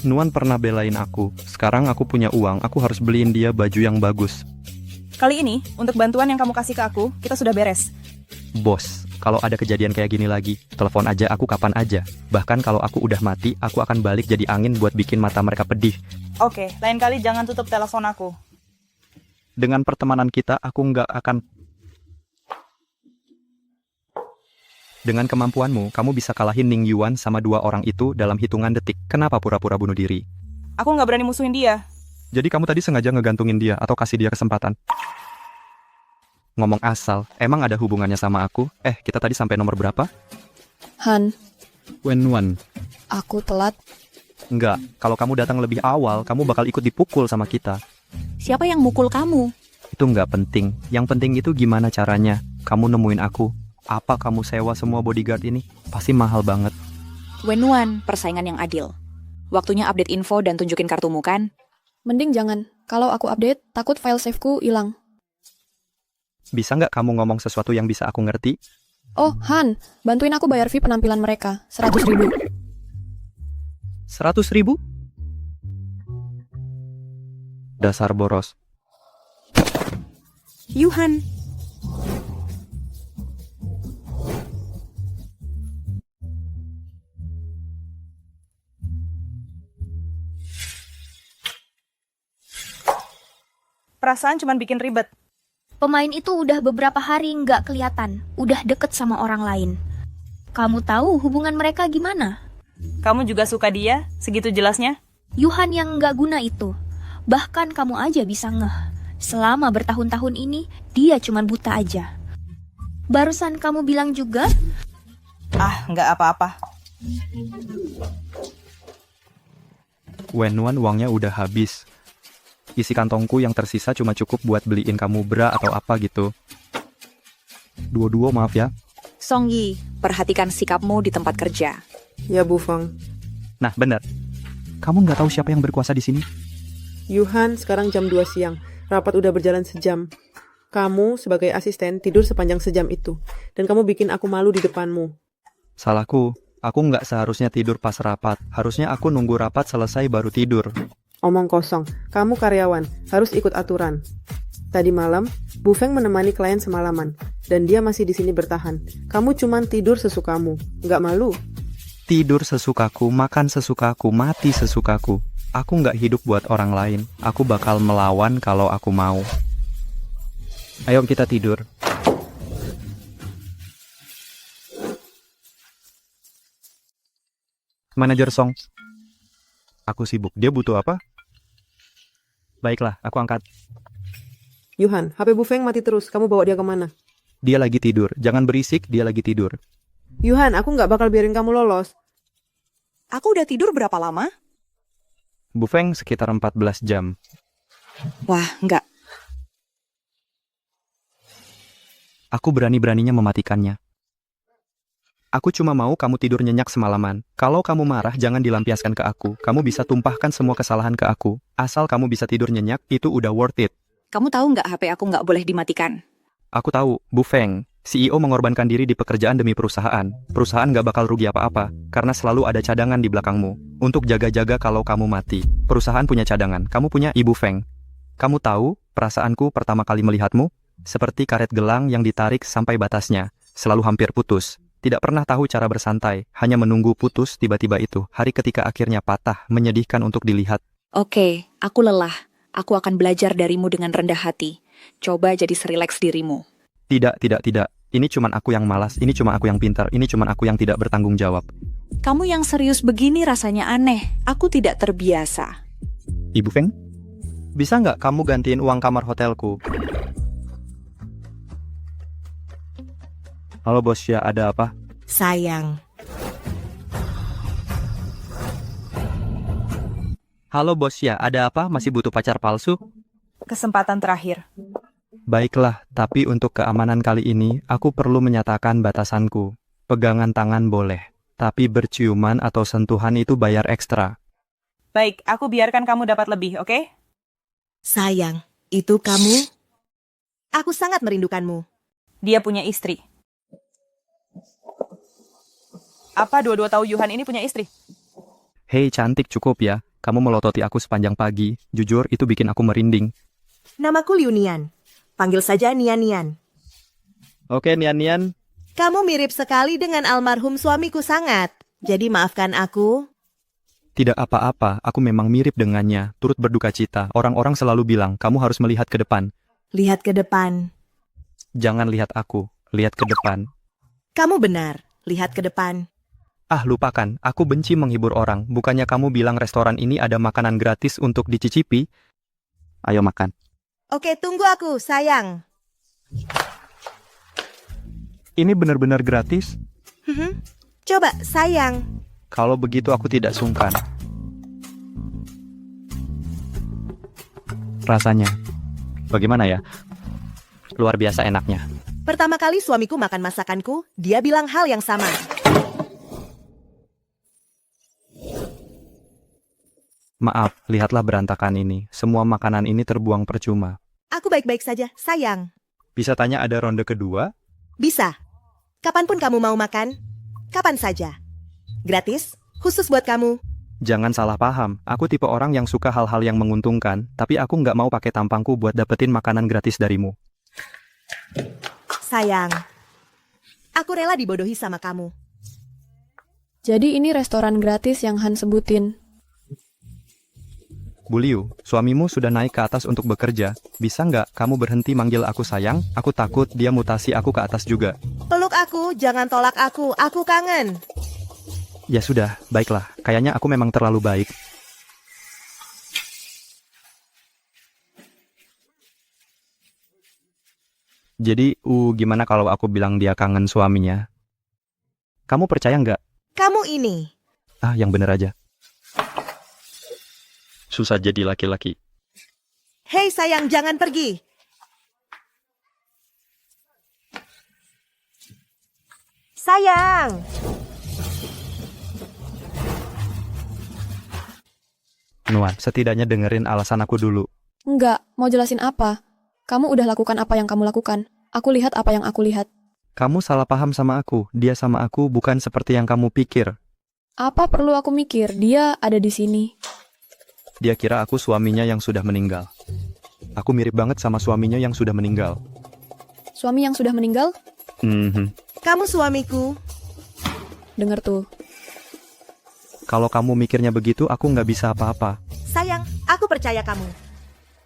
Nuan pernah belain aku. Sekarang aku punya uang, aku harus beliin dia baju yang bagus. Kali ini, untuk bantuan yang kamu kasih ke aku, kita sudah beres. Bos, kalau ada kejadian kayak gini lagi, telepon aja aku kapan aja. Bahkan kalau aku udah mati, aku akan balik jadi angin buat bikin mata mereka pedih. Oke, lain kali jangan tutup telepon aku. Dengan pertemanan kita, aku nggak akan... Dengan kemampuanmu, kamu bisa kalahin Ning Yuan sama 2 orang itu dalam hitungan detik. Kenapa pura-pura bunuh diri? Aku nggak berani musuhin dia. Jadi kamu tadi sengaja ngegantungin dia atau kasih dia kesempatan? Ngomong asal, emang ada hubungannya sama aku? Kita tadi sampai nomor berapa? Han, Wenwan. aku telat. Enggak, kalau kamu datang lebih awal, kamu bakal ikut dipukul sama kita. Siapa yang mukul kamu? Itu nggak penting. Yang penting itu gimana caranya. Kamu nemuin aku. Apa kamu sewa semua bodyguard ini? Pasti mahal banget. Wenwan, persaingan yang adil. Waktunya update info dan tunjukin kartumu kan? Mending jangan. Kalau aku update, takut file save-ku hilang. Bisa nggak kamu ngomong sesuatu yang bisa aku ngerti? Oh, Han, bantuin aku bayar fee penampilan mereka. 100.000. 100.000? Dasar boros. Yuhan. Perasaan cuma bikin ribet. Pemain itu udah beberapa hari nggak kelihatan, udah deket sama orang lain. Kamu tahu hubungan mereka gimana? Kamu juga suka dia? Segitu jelasnya? Yuhan yang nggak guna itu. Bahkan kamu aja bisa ngeh. Selama bertahun-tahun ini, dia cuma buta aja. Barusan kamu bilang juga? Nggak apa-apa. Wenwan uangnya udah habis. Isi kantongku yang tersisa cuma cukup buat beliin kamu bra atau apa gitu. Dua-dua maaf ya. Song Yi, perhatikan sikapmu di tempat kerja. Ya, Bu Feng. Nah, benar. Kamu nggak tahu siapa yang berkuasa di sini? Yuhan, sekarang jam 2 siang. Rapat udah berjalan sejam. Kamu sebagai asisten tidur sepanjang sejam itu. Dan kamu bikin aku malu di depanmu. Salahku. Aku nggak seharusnya tidur pas rapat. Harusnya aku nunggu rapat selesai baru tidur. Omong kosong, kamu karyawan, harus ikut aturan. Tadi malam, Bu Feng menemani klien semalaman, dan dia masih di sini bertahan. Kamu cuman tidur sesukamu, nggak malu? Tidur sesukaku, makan sesukaku, mati sesukaku. Aku nggak hidup buat orang lain. Aku bakal melawan kalau aku mau. Ayo kita tidur. Manajer Song. Aku sibuk. Dia butuh apa? Baiklah, aku angkat. Yuhan, HP Bu Feng mati terus. Kamu bawa dia kemana? Dia lagi tidur. Jangan berisik, dia lagi tidur. Yuhan, aku nggak bakal biarin kamu lolos. Aku udah tidur berapa lama? Bu Feng sekitar 14 jam. Wah, enggak. Aku berani-beraninya mematikannya. Aku cuma mau kamu tidur nyenyak semalaman. Kalau kamu marah, jangan dilampiaskan ke aku. Kamu bisa tumpahkan semua kesalahan ke aku. Asal kamu bisa tidur nyenyak, itu udah worth it. Kamu tahu nggak HP aku nggak boleh dimatikan? Aku tahu, Bu Feng. CEO mengorbankan diri di pekerjaan demi perusahaan. Perusahaan nggak bakal rugi apa-apa, karena selalu ada cadangan di belakangmu. Untuk jaga-jaga kalau kamu mati. Perusahaan punya cadangan, kamu punya Ibu Feng. Kamu tahu, perasaanku pertama kali melihatmu? Seperti karet gelang yang ditarik sampai batasnya. Selalu hampir putus. Tidak pernah tahu cara bersantai, hanya menunggu putus tiba-tiba itu. Hari ketika akhirnya patah, menyedihkan untuk dilihat. Oke, aku lelah. Aku akan belajar darimu dengan rendah hati. Coba jadi serileks dirimu. Tidak. Ini cuman aku yang malas, ini cuma aku yang pintar, ini cuman aku yang tidak bertanggung jawab. Kamu yang serius begini rasanya aneh. Aku tidak terbiasa. Ibu Feng? Bisa nggak kamu gantiin uang kamar hotelku? Halo bos ya, ada apa? Sayang, Halo bos ya, ada apa? Masih butuh pacar palsu? Kesempatan terakhir. Baiklah, tapi untuk keamanan kali ini, aku perlu menyatakan batasanku. Pegangan tangan boleh, tapi berciuman atau sentuhan itu bayar ekstra. Baik, aku biarkan kamu dapat lebih, oke? sayang, itu kamu? Aku sangat merindukanmu. Dia punya istri. Apa dua-dua tahu Yuhan ini punya istri? Hei cantik, cukup ya. Kamu melototi aku sepanjang pagi. Jujur, itu bikin aku merinding. Namaku Liu Nian. Panggil saja Nian Nian. Oke, Nian Nian. Kamu mirip sekali dengan almarhum suamiku sangat. Jadi maafkan aku. Tidak apa-apa, aku memang mirip dengannya. Turut berduka cita. Orang-orang selalu bilang, kamu harus melihat ke depan. Lihat ke depan. Jangan lihat aku, lihat ke depan. Kamu benar, lihat ke depan. Ah, lupakan. Aku benci menghibur orang. Bukannya kamu bilang restoran ini ada makanan gratis untuk dicicipi? Ayo makan. Oke, tunggu aku, sayang. Ini benar-benar gratis? Coba, sayang. Kalau begitu aku tidak sungkan. Rasanya, bagaimana ya? Luar biasa enaknya. Pertama kali suamiku makan masakanku, dia bilang hal yang sama. Maaf, lihatlah berantakan ini. Semua makanan ini terbuang percuma. Aku baik-baik saja, sayang. Bisa tanya ada ronde kedua? Bisa. Kapanpun kamu mau makan, kapan saja. Gratis, khusus buat kamu. Jangan salah paham, aku tipe orang yang suka hal-hal yang menguntungkan, tapi aku nggak mau pakai tampangku buat dapetin makanan gratis darimu. Sayang, aku rela dibodohi sama kamu. Jadi ini restoran gratis yang Han sebutin. Bu Liu, suamimu sudah naik ke atas untuk bekerja. Bisa nggak kamu berhenti manggil aku sayang? Aku takut dia mutasi aku ke atas juga. Peluk aku, jangan tolak aku kangen. Ya sudah, baiklah. Kayaknya aku memang terlalu baik. Jadi, gimana kalau aku bilang dia kangen suaminya? Kamu percaya nggak? Kamu ini. Ah, yang bener aja. Susah jadi laki-laki. Hei sayang, jangan pergi. Sayang. Nuan, setidaknya dengerin alasan aku dulu. Enggak, mau jelasin apa? Kamu udah lakukan apa yang kamu lakukan. Aku lihat apa yang aku lihat. Kamu salah paham sama aku. Dia sama aku bukan seperti yang kamu pikir. Apa perlu aku mikir? Dia ada di sini. Dia kira aku suaminya yang sudah meninggal. Aku mirip banget sama suaminya yang sudah meninggal. Suami yang sudah meninggal? Kamu suamiku. Dengar tuh. Kalau kamu mikirnya begitu, aku nggak bisa apa-apa. Sayang, aku percaya kamu.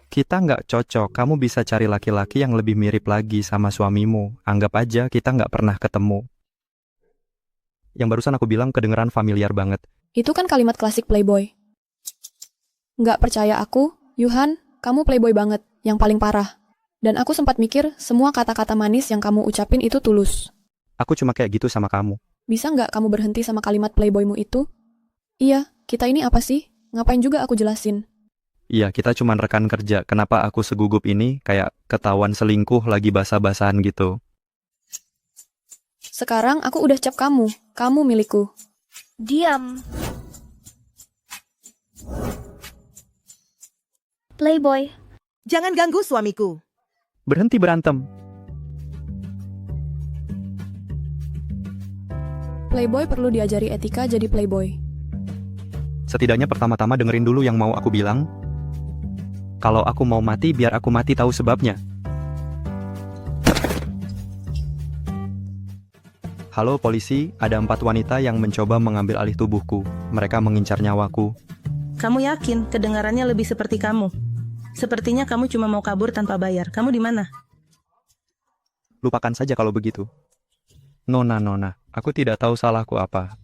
Kita nggak cocok. Kamu bisa cari laki-laki yang lebih mirip lagi sama suamimu. Anggap aja kita nggak pernah ketemu. Yang barusan aku bilang kedengeran familiar banget. Itu kan kalimat klasik playboy. Nggak percaya aku, Yuhan, kamu playboy banget, yang paling parah. Dan aku sempat mikir, semua kata-kata manis yang kamu ucapin itu tulus. Aku cuma kayak gitu sama kamu. Bisa nggak kamu berhenti sama kalimat playboymu itu? Iya, kita ini apa sih? Ngapain juga aku jelasin? Iya, kita cuma rekan kerja. Kenapa aku segugup ini? Kayak ketahuan selingkuh lagi basa-basahan gitu. Sekarang aku udah cap kamu. Kamu milikku. Diam. Playboy. Jangan ganggu suamiku. Berhenti berantem. Playboy perlu diajari etika jadi playboy. Setidaknya pertama-tama dengerin dulu yang mau aku bilang. Kalau aku mau mati, biar aku mati tahu sebabnya. Halo polisi, ada 4 wanita yang mencoba mengambil alih tubuhku. Mereka mengincar nyawaku. Kamu yakin kedengarannya lebih seperti kamu? Sepertinya kamu cuma mau kabur tanpa bayar. Kamu di mana? Lupakan saja kalau begitu. Nona, aku tidak tahu salahku apa.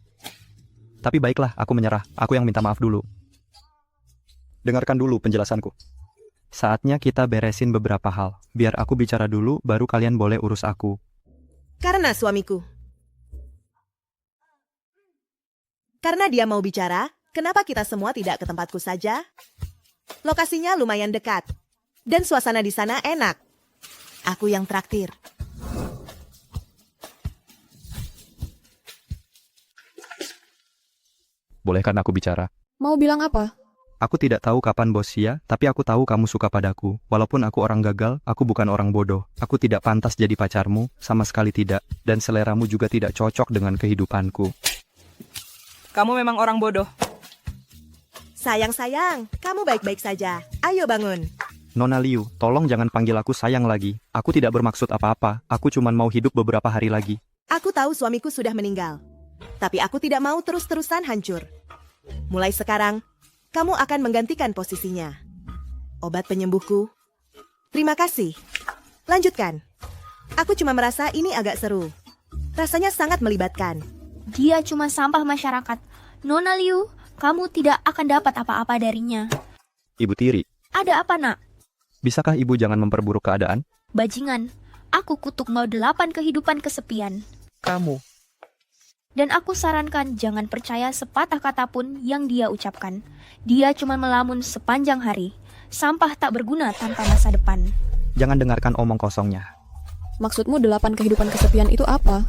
Tapi baiklah, aku menyerah. Aku yang minta maaf dulu. Dengarkan dulu penjelasanku. Saatnya kita beresin beberapa hal. Biar aku bicara dulu, baru kalian boleh urus aku. Karena suamiku. Karena dia mau bicara, kenapa kita semua tidak ke tempatku saja? Lokasinya lumayan dekat. Dan suasana di sana enak. Aku yang traktir. Bolehkan aku bicara? Mau bilang apa? Aku tidak tahu kapan bos Sia, tapi aku tahu kamu suka padaku. Walaupun aku orang gagal, aku bukan orang bodoh. Aku tidak pantas jadi pacarmu, sama sekali tidak. Dan seleramu juga tidak cocok dengan kehidupanku. Kamu memang orang bodoh. Sayang, kamu baik-baik saja. Ayo bangun. Nona Liu, tolong jangan panggil aku sayang lagi. Aku tidak bermaksud apa-apa. Aku cuma mau hidup beberapa hari lagi. Aku tahu suamiku sudah meninggal. Tapi aku tidak mau terus-terusan hancur. Mulai sekarang, kamu akan menggantikan posisinya. Obat penyembuhku. Terima kasih. Lanjutkan. Aku cuma merasa ini agak seru. Rasanya sangat melibatkan. Dia cuma sampah masyarakat. Nona Liu, kamu tidak akan dapat apa-apa darinya. Ibu tiri, Ada apa, nak? bisakah ibu jangan memperburuk keadaan? Bajingan, aku kutuk mau 8 kehidupan kesepian. Kamu. Dan aku sarankan jangan percaya sepatah kata pun yang dia ucapkan. Dia cuma melamun sepanjang hari. Sampah tak berguna tanpa masa depan. Jangan dengarkan omong kosongnya. Maksudmu 8 kehidupan kesepian itu apa?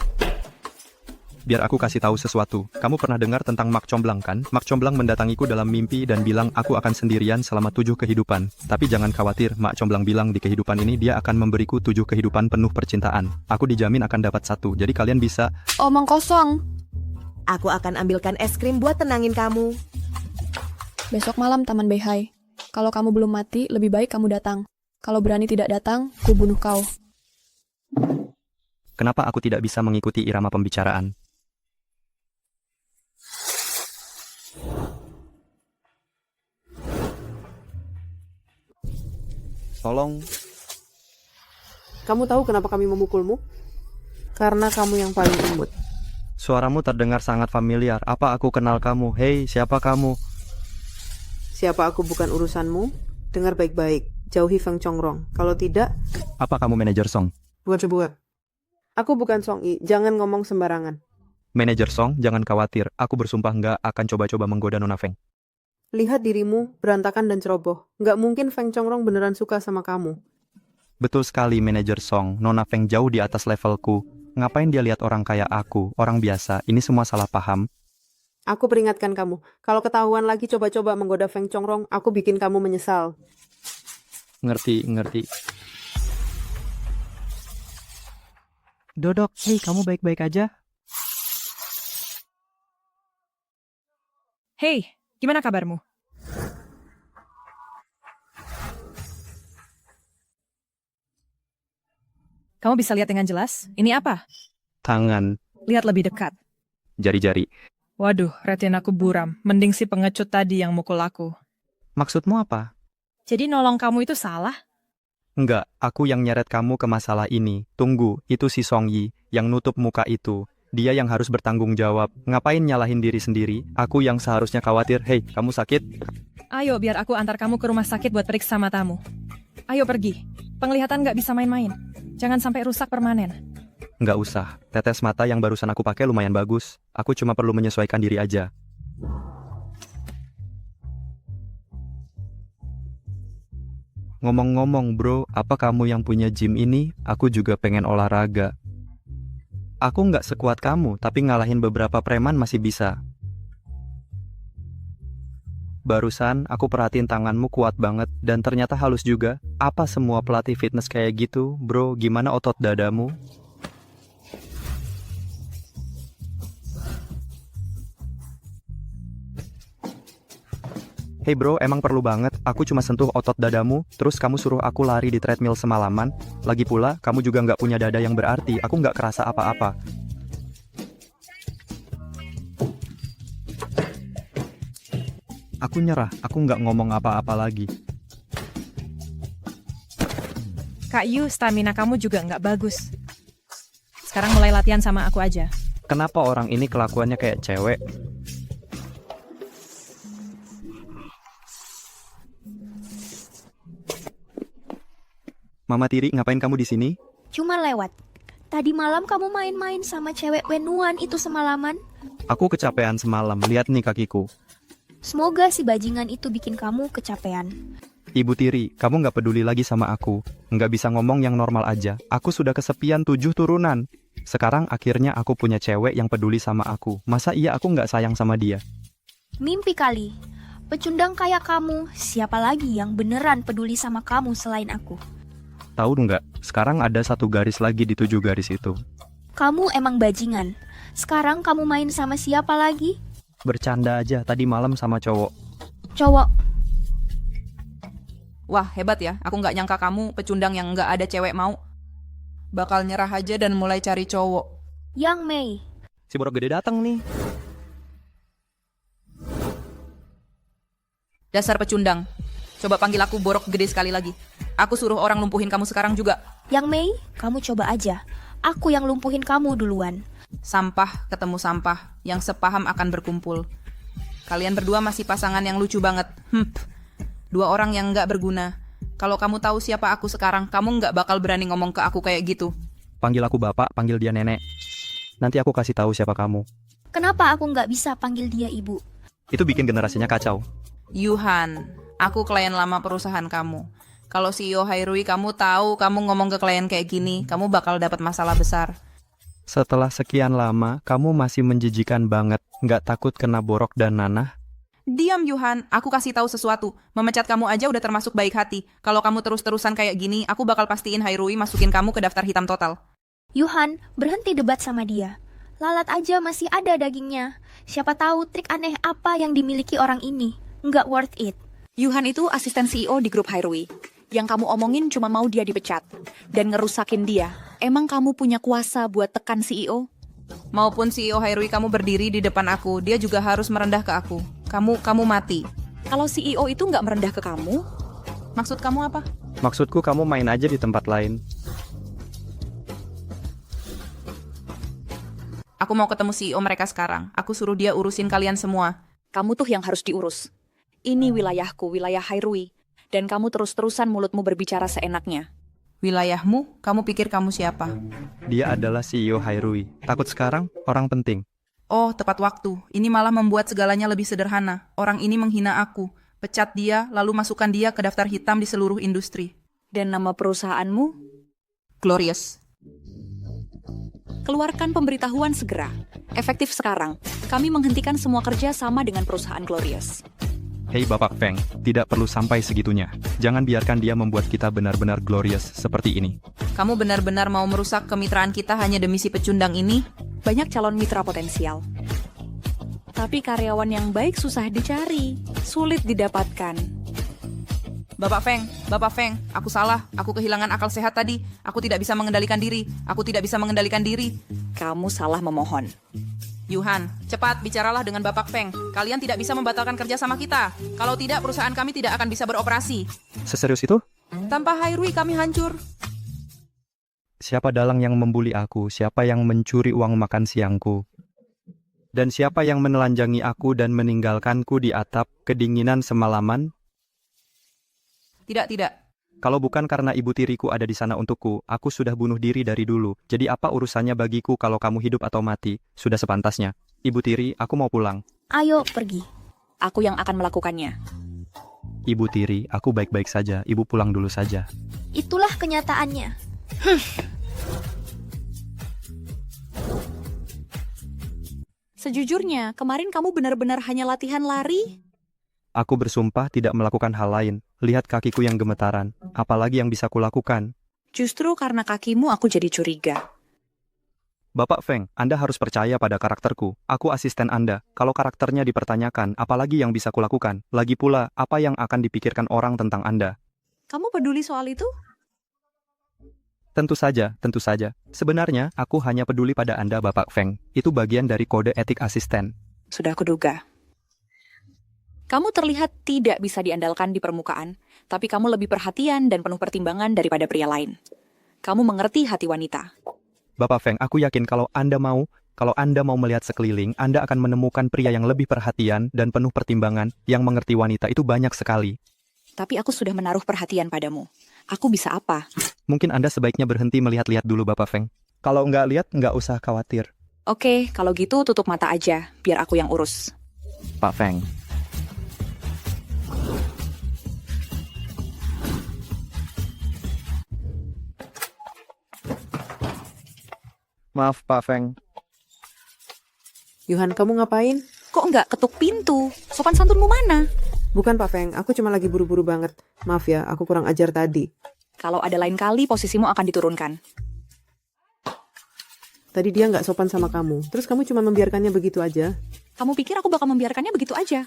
Biar aku kasih tahu sesuatu. Kamu pernah dengar tentang Mak Comblang kan? Mak Comblang mendatangiku dalam mimpi dan bilang aku akan sendirian selama 7 kehidupan. Tapi jangan khawatir, Mak Comblang bilang di kehidupan ini dia akan memberiku 7 kehidupan penuh percintaan. Aku dijamin akan dapat 1, jadi kalian bisa... Omong kosong. Aku akan ambilkan es krim buat tenangin kamu. Besok malam Taman Beihai. Kalau kamu belum mati, lebih baik kamu datang. Kalau berani tidak datang, ku bunuh kau. Kenapa aku tidak bisa mengikuti irama pembicaraan? Tolong. Kamu tahu kenapa kami memukulmu? Karena kamu yang paling imut. Suaramu terdengar sangat familiar. Apa aku kenal kamu? Hei, siapa kamu? Siapa aku bukan urusanmu? Dengar baik-baik. Jauhi Feng Chongrong. Kalau tidak... Apa kamu manajer Song? Bukan. Aku bukan Song Yi. Jangan ngomong sembarangan. Manajer Song, jangan khawatir. Aku bersumpah nggak akan coba-coba menggoda Nona Feng. Lihat dirimu, berantakan dan ceroboh. Nggak mungkin Feng Chongrong beneran suka sama kamu. Betul sekali, manajer Song. Nona Feng jauh di atas levelku. Ngapain dia lihat orang kayak aku, orang biasa? Ini semua salah paham. Aku peringatkan kamu. Kalau ketahuan lagi coba-coba menggoda Feng Chongrong, aku bikin kamu menyesal. Ngerti. Dodok, hei kamu baik-baik aja? Hei, gimana kabarmu? Kamu bisa lihat dengan jelas? Ini apa? Tangan, Lihat lebih dekat. jari-jari. Waduh, retinaku buram. Mending si pengecut tadi yang mukul aku. Maksudmu apa? Jadi nolong kamu itu salah? Enggak, aku yang nyeret kamu ke masalah ini. Tunggu, itu si Song Yi, yang nutup muka itu. Dia yang harus bertanggung jawab. Ngapain nyalahin diri sendiri? Aku yang seharusnya khawatir. Hei, kamu sakit? Ayo biar aku antar kamu ke rumah sakit buat periksa matamu. Ayo pergi. Penglihatan nggak bisa main-main. Jangan sampai rusak permanen. Nggak usah. Tetes mata yang barusan aku pakai lumayan bagus. Aku cuma perlu menyesuaikan diri aja. Ngomong-ngomong bro, apa kamu yang punya gym ini? Aku juga pengen olahraga. Aku nggak sekuat kamu, tapi ngalahin beberapa preman masih bisa. Barusan aku perhatiin tanganmu kuat banget dan ternyata halus juga. Apa semua pelatih fitness kayak gitu? Bro, gimana otot dadamu? Hey bro, emang perlu banget. Aku cuma sentuh otot dadamu, terus kamu suruh aku lari di treadmill semalaman. Lagi pula, kamu juga nggak punya dada yang berarti. Aku nggak kerasa apa-apa. Aku nyerah, aku nggak ngomong apa-apa lagi. Kak Yu, stamina kamu juga nggak bagus. Sekarang mulai latihan sama aku aja. Kenapa orang ini kelakuannya kayak cewek? Mama Tiri, ngapain kamu di sini? Cuma lewat. Tadi malam kamu main-main sama cewek Wenuan itu semalaman. Aku kecapean semalam, lihat nih kakiku. Semoga si bajingan itu bikin kamu kecapean. Ibu Tiri, kamu nggak peduli lagi sama aku. Nggak bisa ngomong yang normal aja. Aku sudah kesepian 7 turunan. Sekarang akhirnya aku punya cewek yang peduli sama aku. Masa iya aku nggak sayang sama dia? Mimpi kali. Pecundang kayak kamu, siapa lagi yang beneran peduli sama kamu selain aku? Tahu nggak, sekarang ada 1 garis lagi di 7 garis itu. Kamu emang bajingan. Sekarang kamu main sama siapa lagi? Bercanda aja, tadi malam sama cowok. Cowok. Wah, hebat ya. Aku nggak nyangka kamu pecundang yang nggak ada cewek mau. Bakal nyerah aja dan mulai cari cowok. Yang Mei. Si Borok Gede datang nih. Dasar pecundang. Coba panggil aku Borok Gede sekali lagi. Aku suruh orang lumpuhin kamu sekarang juga. Yang Mei, kamu coba aja. Aku yang lumpuhin kamu duluan. Sampah ketemu sampah, yang sepaham akan berkumpul. Kalian berdua masih pasangan yang lucu banget. 2 orang yang nggak berguna. Kalau kamu tahu siapa aku sekarang, kamu nggak bakal berani ngomong ke aku kayak gitu. Panggil aku bapak, panggil dia nenek. Nanti aku kasih tahu siapa kamu. Kenapa aku nggak bisa panggil dia ibu? Itu bikin generasinya kacau. Yuhan, aku klien lama perusahaan kamu. Kalau CEO Hairui kamu tahu kamu ngomong ke klien kayak gini, kamu bakal dapat masalah besar. Setelah sekian lama, kamu masih menjijikan banget. Nggak takut kena Borok dan Nanah? Diam Yuhan, aku kasih tahu sesuatu. Memecat kamu aja udah termasuk baik hati. Kalau kamu terus-terusan kayak gini, aku bakal pastiin Hairui masukin kamu ke daftar hitam total. Yuhan, berhenti debat sama dia. Lalat aja masih ada dagingnya. Siapa tahu trik aneh apa yang dimiliki orang ini. Nggak worth it. Yuhan itu asisten CEO di grup Hairui. Yang kamu omongin cuma mau dia dipecat. Dan ngerusakin dia. Emang kamu punya kuasa buat tekan CEO? Maupun CEO Hairui kamu berdiri di depan aku, dia juga harus merendah ke aku. Kamu mati. Kalau CEO itu nggak merendah ke kamu? Maksud kamu apa? Maksudku kamu main aja di tempat lain. Aku mau ketemu CEO mereka sekarang. Aku suruh dia urusin kalian semua. Kamu tuh yang harus diurus. Ini wilayahku, wilayah Hairui. Dan kamu terus-terusan mulutmu berbicara seenaknya. Wilayahmu? Kamu pikir kamu siapa? Dia adalah CEO Hairui. Takut sekarang? Orang penting. Oh, tepat waktu. Ini malah membuat segalanya lebih sederhana. Orang ini menghina aku. Pecat dia, lalu masukkan dia ke daftar hitam di seluruh industri. Dan nama perusahaanmu? Glorious. Keluarkan pemberitahuan segera. Efektif sekarang. Kami menghentikan semua kerja sama dengan perusahaan Glorious. Hei Bapak Feng, tidak perlu sampai segitunya. Jangan biarkan dia membuat kita benar-benar glorious seperti ini. Kamu benar-benar mau merusak kemitraan kita hanya demi si pecundang ini? Banyak calon mitra potensial. Tapi karyawan yang baik susah dicari, sulit didapatkan. Bapak Feng, aku salah. Aku kehilangan akal sehat tadi. Aku tidak bisa mengendalikan diri. Kamu salah memohon. Yuhan, cepat bicaralah dengan Bapak Feng. Kalian tidak bisa membatalkan kerja sama kita. Kalau tidak, perusahaan kami tidak akan bisa beroperasi. Seserius itu? Tanpa Hairui kami hancur. Siapa dalang yang membuli aku? Siapa yang mencuri uang makan siangku? Dan siapa yang menelanjangi aku dan meninggalkanku di atap kedinginan semalaman? Tidak, tidak. Kalau bukan karena ibu tiriku ada di sana untukku, aku sudah bunuh diri dari dulu. Jadi apa urusannya bagiku kalau kamu hidup atau mati? Sudah sepantasnya. Ibu tiri, aku mau pulang. Ayo pergi. Aku yang akan melakukannya. Ibu tiri, aku baik-baik saja. Ibu pulang dulu saja. Itulah kenyataannya. Sejujurnya, kemarin kamu benar-benar hanya latihan lari? Aku bersumpah tidak melakukan hal lain. Lihat kakiku yang gemetaran. Apalagi yang bisa kulakukan? Justru karena kakimu aku jadi curiga. Bapak Feng, Anda harus percaya pada karakterku. Aku asisten Anda. Kalau karakternya dipertanyakan, apalagi yang bisa kulakukan? Lagi pula, apa yang akan dipikirkan orang tentang Anda? Kamu peduli soal itu? Tentu saja, tentu saja. Sebenarnya, aku hanya peduli pada Anda, Bapak Feng. Itu bagian dari kode etik asisten. Sudah kuduga. Kamu terlihat tidak bisa diandalkan di permukaan, tapi kamu lebih perhatian dan penuh pertimbangan daripada pria lain. Kamu mengerti hati wanita. Bapak Feng, aku yakin kalau Anda mau melihat sekeliling, Anda akan menemukan pria yang lebih perhatian dan penuh pertimbangan, yang mengerti wanita itu banyak sekali. Tapi aku sudah menaruh perhatian padamu. Aku bisa apa? Mungkin Anda sebaiknya berhenti melihat-lihat dulu, Bapak Feng. Kalau nggak lihat, nggak usah khawatir. Oke, kalau gitu tutup mata aja, biar aku yang urus. Pak Feng. Maaf, Pak Feng. Yuhan, kamu ngapain? Kok nggak ketuk pintu? Sopan santunmu mana? Bukan, Pak Feng. Aku cuma lagi buru-buru banget. Maaf ya, aku kurang ajar tadi. Kalau ada lain kali, posisimu akan diturunkan. Tadi dia nggak sopan sama kamu. Terus kamu cuma membiarkannya begitu aja? Kamu pikir aku bakal membiarkannya begitu aja?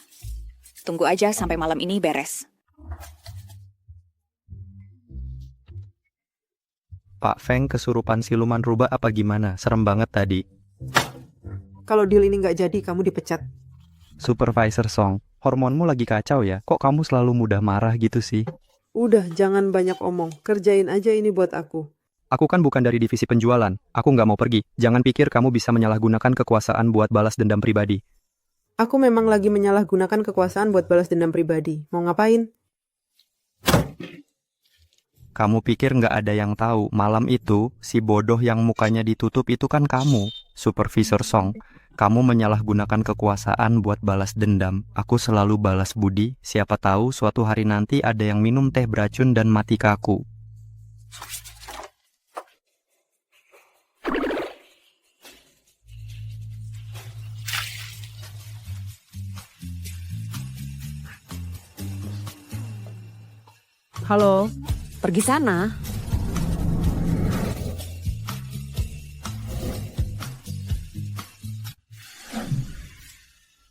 Tunggu aja sampai malam ini beres. Pak Feng kesurupan siluman rubah apa gimana? Serem banget tadi. Kalau deal ini nggak jadi, kamu dipecat. Supervisor Song, hormonmu lagi kacau ya? Kok kamu selalu mudah marah gitu sih? Udah, jangan banyak omong. Kerjain aja ini buat aku. Aku kan bukan dari divisi penjualan. Aku nggak mau pergi. Jangan pikir kamu bisa menyalahgunakan kekuasaan buat balas dendam pribadi. Aku memang lagi menyalahgunakan kekuasaan buat balas dendam pribadi. Mau ngapain? Kamu pikir nggak ada yang tahu? Malam itu, si bodoh yang mukanya ditutup itu kan kamu, Supervisor Song. Kamu menyalahgunakan kekuasaan buat balas dendam. Aku selalu balas budi. Siapa tahu suatu hari nanti ada yang minum teh beracun dan mati kaku. Halo, pergi sana.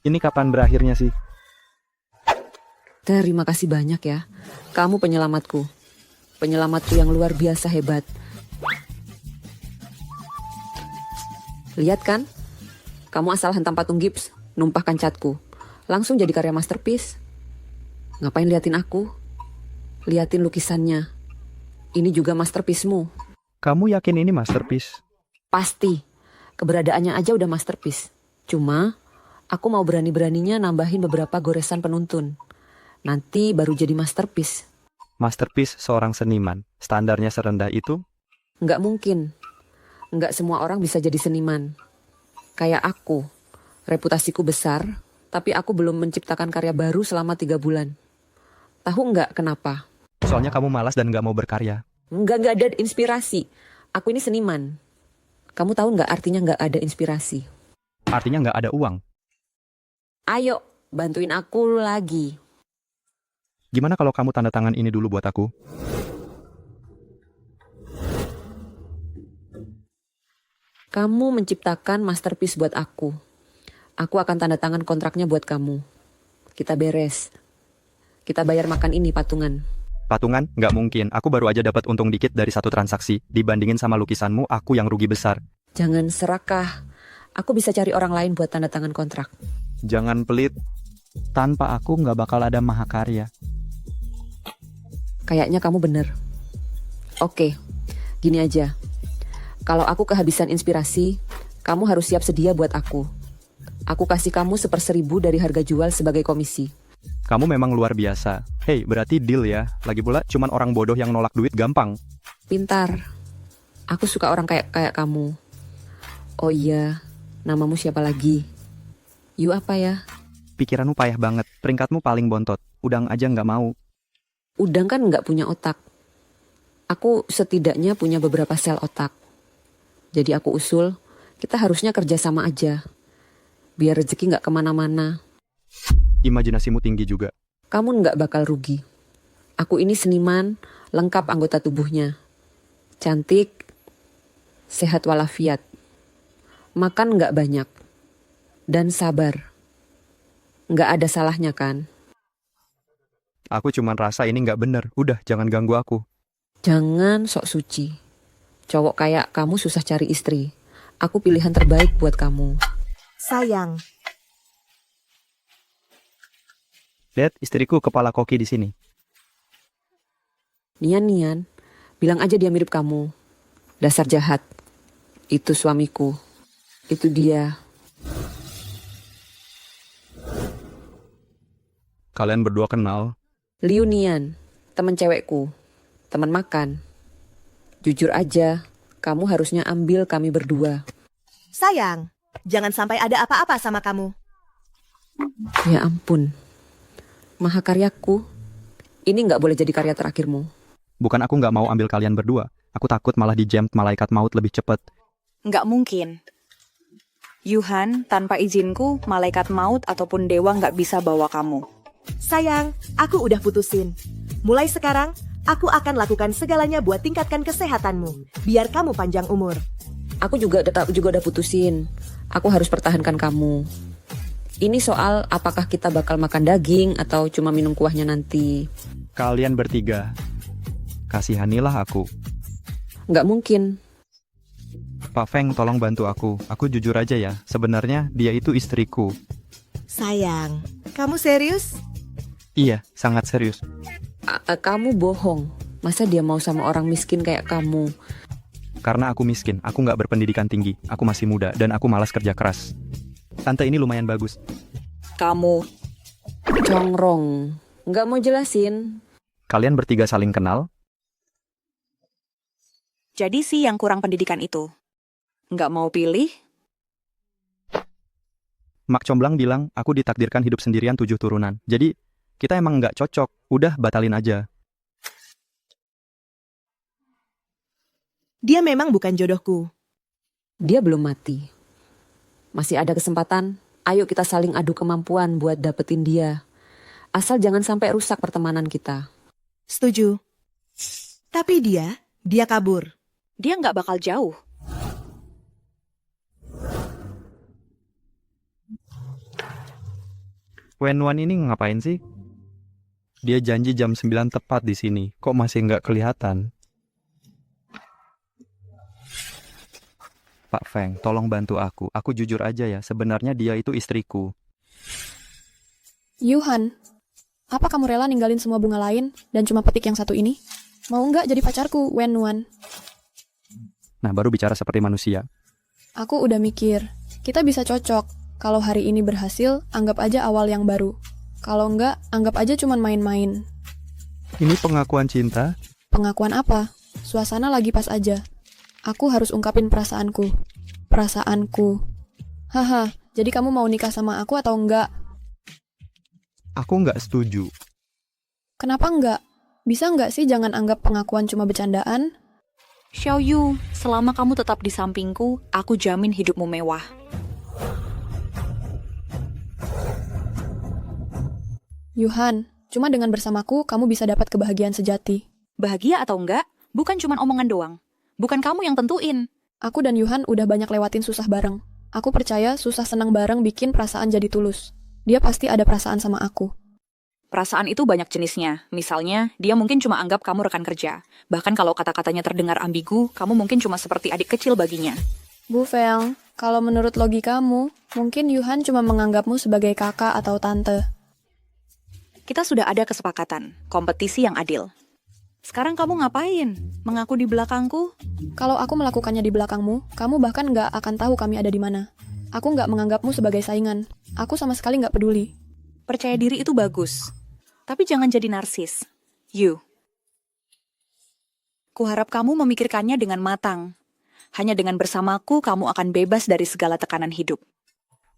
Ini kapan berakhirnya sih? Terima kasih banyak ya. Kamu penyelamatku. Penyelamatku yang luar biasa hebat. Lihat kan? Kamu asal hentam patung gips, numpahkan catku. Langsung jadi karya masterpiece. Ngapain liatin aku? Liatin lukisannya. Ini juga masterpiece-mu. Kamu yakin ini masterpiece? Pasti. Keberadaannya aja udah masterpiece. Cuma, aku mau berani-beraninya nambahin beberapa goresan penuntun. Nanti baru jadi masterpiece. Masterpiece seorang seniman. Standarnya serendah itu? Nggak mungkin. Nggak semua orang bisa jadi seniman. Kayak aku. Reputasiku besar, tapi aku belum menciptakan karya baru selama 3 bulan. Tahu nggak kenapa? Soalnya kamu malas dan nggak mau berkarya. Nggak ada inspirasi. Aku ini seniman. Kamu tahu nggak artinya nggak ada inspirasi? Artinya nggak ada uang. Ayo, bantuin aku lagi. Gimana kalau kamu tanda tangan ini dulu buat aku? Kamu menciptakan masterpiece buat aku. Aku akan tanda tangan kontraknya buat kamu. Kita beres. Kita bayar makan ini patungan. Patungan? Nggak mungkin. Aku baru aja dapat untung dikit dari satu transaksi. Dibandingin sama lukisanmu, aku yang rugi besar. Jangan serakah. Aku bisa cari orang lain buat tanda tangan kontrak. Jangan pelit. Tanpa aku nggak bakal ada mahakarya. Kayaknya kamu bener. Oke, gini aja. Kalau aku kehabisan inspirasi, kamu harus siap sedia buat aku. Aku kasih kamu 1/1000 dari harga jual sebagai komisi. Kamu memang luar biasa. Hei, berarti deal ya. Lagi pula cuman orang bodoh yang nolak duit gampang. Pintar. Aku suka orang kayak kamu. Oh iya, namamu siapa lagi? You apa ya? Pikiranmu payah banget. Peringkatmu paling bontot. Udang aja nggak mau. Udang kan nggak punya otak. Aku setidaknya punya beberapa sel otak. Jadi aku usul, kita harusnya kerja sama aja. Biar rezeki nggak kemana-mana. Imajinasimu tinggi juga. Kamu nggak bakal rugi. Aku ini seniman, lengkap anggota tubuhnya. Cantik, sehat walafiat. Makan nggak banyak. Dan sabar. Nggak ada salahnya kan? Aku cuman rasa ini nggak bener. Udah, jangan ganggu aku. Jangan sok suci. Cowok kayak kamu susah cari istri. Aku pilihan terbaik buat kamu. Sayang, Lihat, istriku kepala koki di sini. Nian, bilang aja dia mirip kamu. Dasar jahat. Itu suamiku. Itu dia. Kalian berdua kenal? Liu Nian, teman cewekku. Teman makan. Jujur aja, kamu harusnya ambil kami berdua. sayang, jangan sampai ada apa-apa sama kamu. Ya ampun. Mahakaryaku. Ini nggak boleh jadi karya terakhirmu. Bukan aku nggak mau ambil kalian berdua. Aku takut malah dijam malaikat maut lebih cepat. Nggak mungkin. Yuhan, tanpa izinku, malaikat maut ataupun dewa nggak bisa bawa kamu. Sayang, aku udah putusin. Mulai sekarang, aku akan lakukan segalanya buat tingkatkan kesehatanmu, biar kamu panjang umur. Aku juga udah putusin. Aku harus pertahankan kamu. Ini soal apakah kita bakal makan daging atau cuma minum kuahnya nanti. Kalian bertiga. Kasihanilah aku. Nggak mungkin. Pak Feng, tolong bantu aku. Aku jujur aja ya, sebenarnya dia itu istriku. Sayang, kamu serius? Iya, sangat serius. Kamu bohong. Masa dia mau sama orang miskin kayak kamu? Karena aku miskin, aku nggak berpendidikan tinggi. Aku masih muda dan aku malas kerja keras. Tante ini lumayan bagus. Kamu congrong. Nggak mau jelasin. Kalian bertiga saling kenal? jadi sih yang kurang pendidikan itu. Nggak mau pilih? Mak Comblang bilang, aku ditakdirkan hidup sendirian 7 turunan. Jadi, kita emang nggak cocok. Udah, batalin aja. Dia memang bukan jodohku. Dia belum mati. Masih ada kesempatan. Ayo kita saling adu kemampuan buat dapetin dia. Asal jangan sampai rusak pertemanan kita. Setuju. Tapi dia kabur. Dia nggak bakal jauh. Wenwan ini ngapain sih? Dia janji jam 9 tepat di sini. Kok masih nggak kelihatan? Pak Feng, tolong bantu aku. Aku jujur aja ya, sebenarnya dia itu istriku. Yuhan, apa kamu rela ninggalin semua bunga lain dan cuma petik yang satu ini? Mau nggak jadi pacarku, Wenwan? Nah, baru bicara seperti manusia. Aku udah mikir, kita bisa cocok. Kalau hari ini berhasil, anggap aja awal yang baru. Kalau enggak, anggap aja cuman main-main. Ini pengakuan cinta? Pengakuan apa? Suasana lagi pas aja. Aku harus ungkapin perasaanku. Perasaanku. Haha, jadi kamu mau nikah sama aku atau enggak? Aku nggak setuju. Kenapa enggak? Bisa enggak sih jangan anggap pengakuan cuma bercandaan? Xiaoyu, selama kamu tetap di sampingku, aku jamin hidupmu mewah. Yuhan, cuma dengan bersamaku kamu bisa dapat kebahagiaan sejati. Bahagia atau enggak, bukan cuma omongan doang. Bukan kamu yang tentuin. Aku dan Yuhan udah banyak lewatin susah bareng. Aku percaya susah senang bareng bikin perasaan jadi tulus. Dia pasti ada perasaan sama aku. Perasaan itu banyak jenisnya. Misalnya, dia mungkin cuma anggap kamu rekan kerja. Bahkan kalau kata-katanya terdengar ambigu, kamu mungkin cuma seperti adik kecil baginya. Bu Feng, kalau menurut logikamu, mungkin Yuhan cuma menganggapmu sebagai kakak atau tante. Kita sudah ada kesepakatan, kompetisi yang adil. Sekarang kamu ngapain? Mengaku di belakangku? Kalau aku melakukannya di belakangmu, kamu bahkan nggak akan tahu kami ada di mana. Aku nggak menganggapmu sebagai saingan. Aku sama sekali nggak peduli. Percaya diri itu bagus. Tapi jangan jadi narsis. Kuharap kamu memikirkannya dengan matang. Hanya dengan bersamaku, kamu akan bebas dari segala tekanan hidup.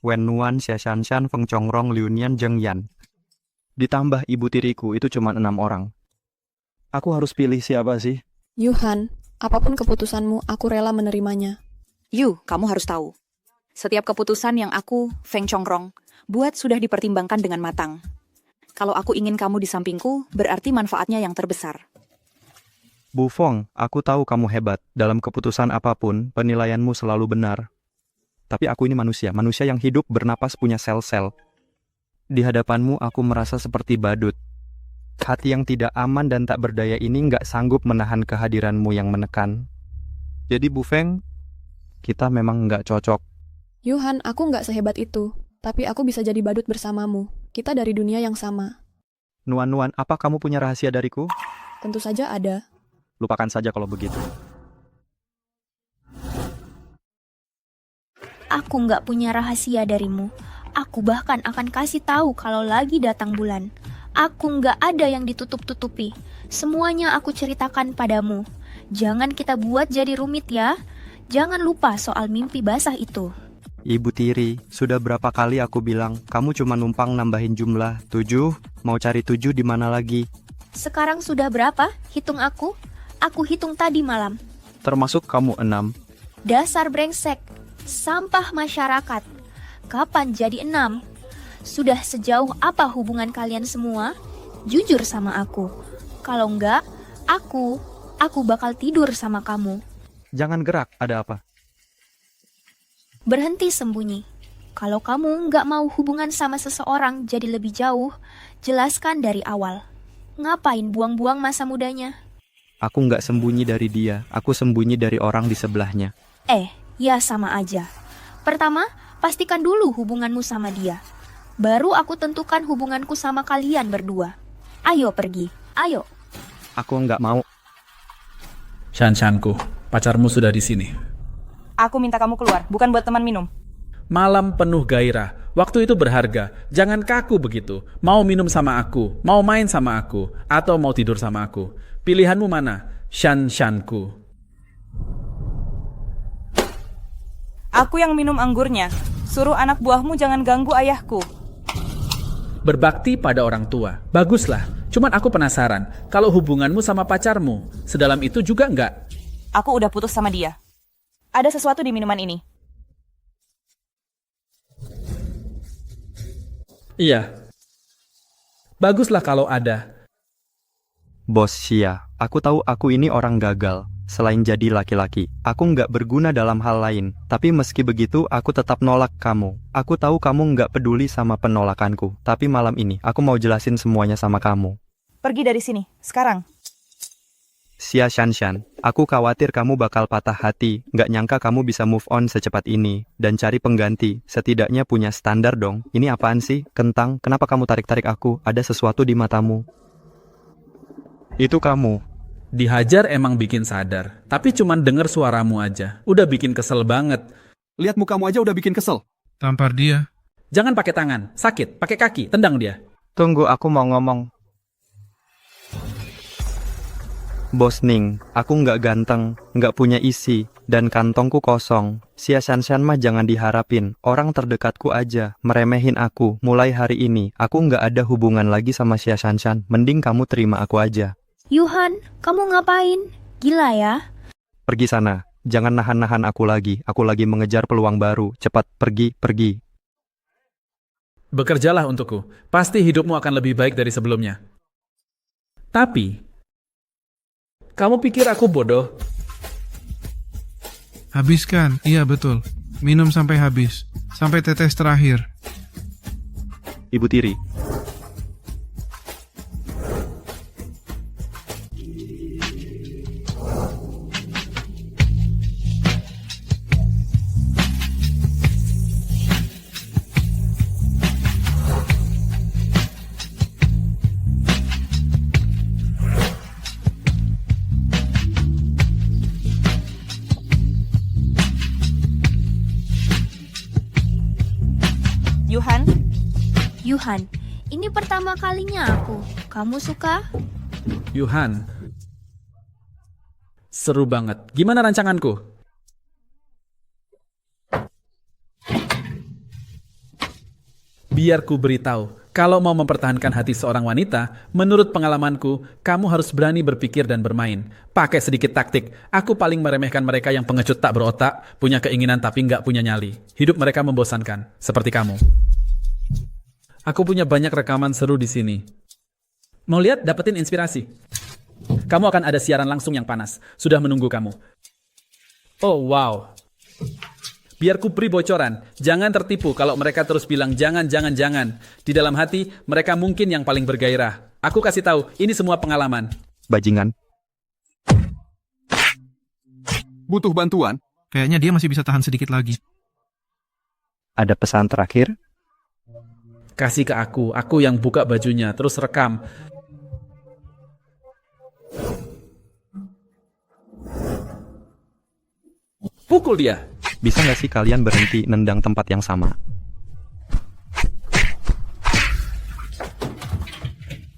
Wen Nuan, Xia Shanshan, Feng Chongrong, Liu Nian, Zheng Yan. Ditambah ibu tiriku itu cuma 6 orang. Aku harus pilih siapa sih? Yuhan, apapun keputusanmu, aku rela menerimanya. Kamu harus tahu. Setiap keputusan yang aku, Feng Chongrong, buat sudah dipertimbangkan dengan matang. Kalau aku ingin kamu di sampingku, berarti manfaatnya yang terbesar. Bu Fong, aku tahu kamu hebat. Dalam keputusan apapun, penilaianmu selalu benar. Tapi aku ini manusia yang hidup, bernapas, punya sel-sel. Di hadapanmu aku merasa seperti badut. Hati yang tidak aman dan tak berdaya ini nggak sanggup menahan kehadiranmu yang menekan. Jadi Bu Feng, kita memang nggak cocok. Yuhan, aku nggak sehebat itu. Tapi aku bisa jadi badut bersamamu. Kita dari dunia yang sama. Nuan, apa kamu punya rahasia dariku? Tentu saja ada. Lupakan saja kalau begitu. Aku nggak punya rahasia darimu. Aku bahkan akan kasih tahu kalau lagi datang bulan. Aku nggak ada yang ditutup-tutupi. Semuanya aku ceritakan padamu. Jangan kita buat jadi rumit ya. Jangan lupa soal mimpi basah itu. Ibu tiri, sudah berapa kali aku bilang, kamu cuma numpang nambahin jumlah 7, mau cari 7 di mana lagi? Sekarang sudah berapa? Hitung aku. Aku hitung tadi malam. Termasuk kamu 6. Dasar brengsek. Sampah masyarakat. Kapan jadi 6? Sudah sejauh apa hubungan kalian semua? Jujur sama aku. Kalau enggak, aku bakal tidur sama kamu. Jangan gerak, ada apa? Berhenti sembunyi. Kalau kamu nggak mau hubungan sama seseorang jadi lebih jauh, jelaskan dari awal. Ngapain buang-buang masa mudanya? Aku nggak sembunyi dari dia, aku sembunyi dari orang di sebelahnya. Ya sama aja. Pertama, pastikan dulu hubunganmu sama dia. Baru aku tentukan hubunganku sama kalian berdua. Ayo pergi, ayo. Aku nggak mau. Shanshanku, pacarmu sudah di sini. Aku minta kamu keluar, bukan buat teman minum. Malam penuh gairah, waktu itu berharga. Jangan kaku begitu. Mau minum sama aku, mau main sama aku, atau mau tidur sama aku. Pilihanmu mana? Shanshanku. Aku yang minum anggurnya. Suruh anak buahmu jangan ganggu ayahku. Berbakti pada orang tua, baguslah. Cuman aku penasaran, kalau hubunganmu sama pacarmu, sedalam itu juga enggak? Aku udah putus sama dia. Ada sesuatu di minuman ini. Iya. Baguslah kalau ada. Bos Xia, aku tahu aku ini orang gagal. Selain jadi laki-laki, aku nggak berguna dalam hal lain. Tapi meski begitu, aku tetap nolak kamu. Aku tahu kamu nggak peduli sama penolakanku. Tapi malam ini, aku mau jelasin semuanya sama kamu. Pergi dari sini, sekarang. Xia Shanshan, aku khawatir kamu bakal patah hati. Nggak nyangka kamu bisa move on secepat ini. Dan cari pengganti, setidaknya punya standar dong. Ini apaan sih? Kentang, kenapa kamu tarik-tarik aku? Ada sesuatu di matamu. Itu kamu. Dihajar emang bikin sadar, tapi cuman denger suaramu aja. Udah bikin kesel banget. Lihat mukamu aja udah bikin kesel. Tampar dia. Jangan pakai tangan, sakit. Pakai kaki, tendang dia. Tunggu, aku mau ngomong. Bos Ning, aku nggak ganteng, nggak punya isi, dan kantongku kosong. Xia Shanshan mah jangan diharapin, orang terdekatku aja, meremehin aku. Mulai hari ini, aku nggak ada hubungan lagi sama Xia Shanshan, mending kamu terima aku aja. Yuhan, kamu ngapain? Gila ya? Pergi sana, jangan nahan-nahan aku lagi mengejar peluang baru, cepat pergi. Bekerjalah untukku, pasti hidupmu akan lebih baik dari sebelumnya. Tapi, kamu pikir aku bodoh? Habiskan, iya betul. Minum sampai habis, sampai tetes terakhir. Ibu tiri. Yuhan. Ini pertama kalinya aku. Kamu suka? Yuhan. Seru banget. Gimana rancanganku? Biar ku beritahu, kalau mau mempertahankan hati seorang wanita, menurut pengalamanku, kamu harus berani berpikir dan bermain. Pakai sedikit taktik. Aku paling meremehkan mereka yang pengecut tak berotak, punya keinginan tapi nggak punya nyali. Hidup mereka membosankan, seperti kamu. Aku punya banyak rekaman seru di sini. Mau lihat? Dapetin inspirasi. Kamu akan ada siaran langsung yang panas. Sudah menunggu kamu. Oh, wow. Biar ku beri bocoran, jangan tertipu kalau mereka terus bilang jangan. Di dalam hati, mereka mungkin yang paling bergairah. Aku kasih tahu, ini semua pengalaman. Bajingan. Butuh bantuan? Kayaknya dia masih bisa tahan sedikit lagi. Ada pesan terakhir? Kasih ke aku yang buka bajunya, terus rekam. Pukul dia. Bisa nggak sih kalian berhenti nendang tempat yang sama?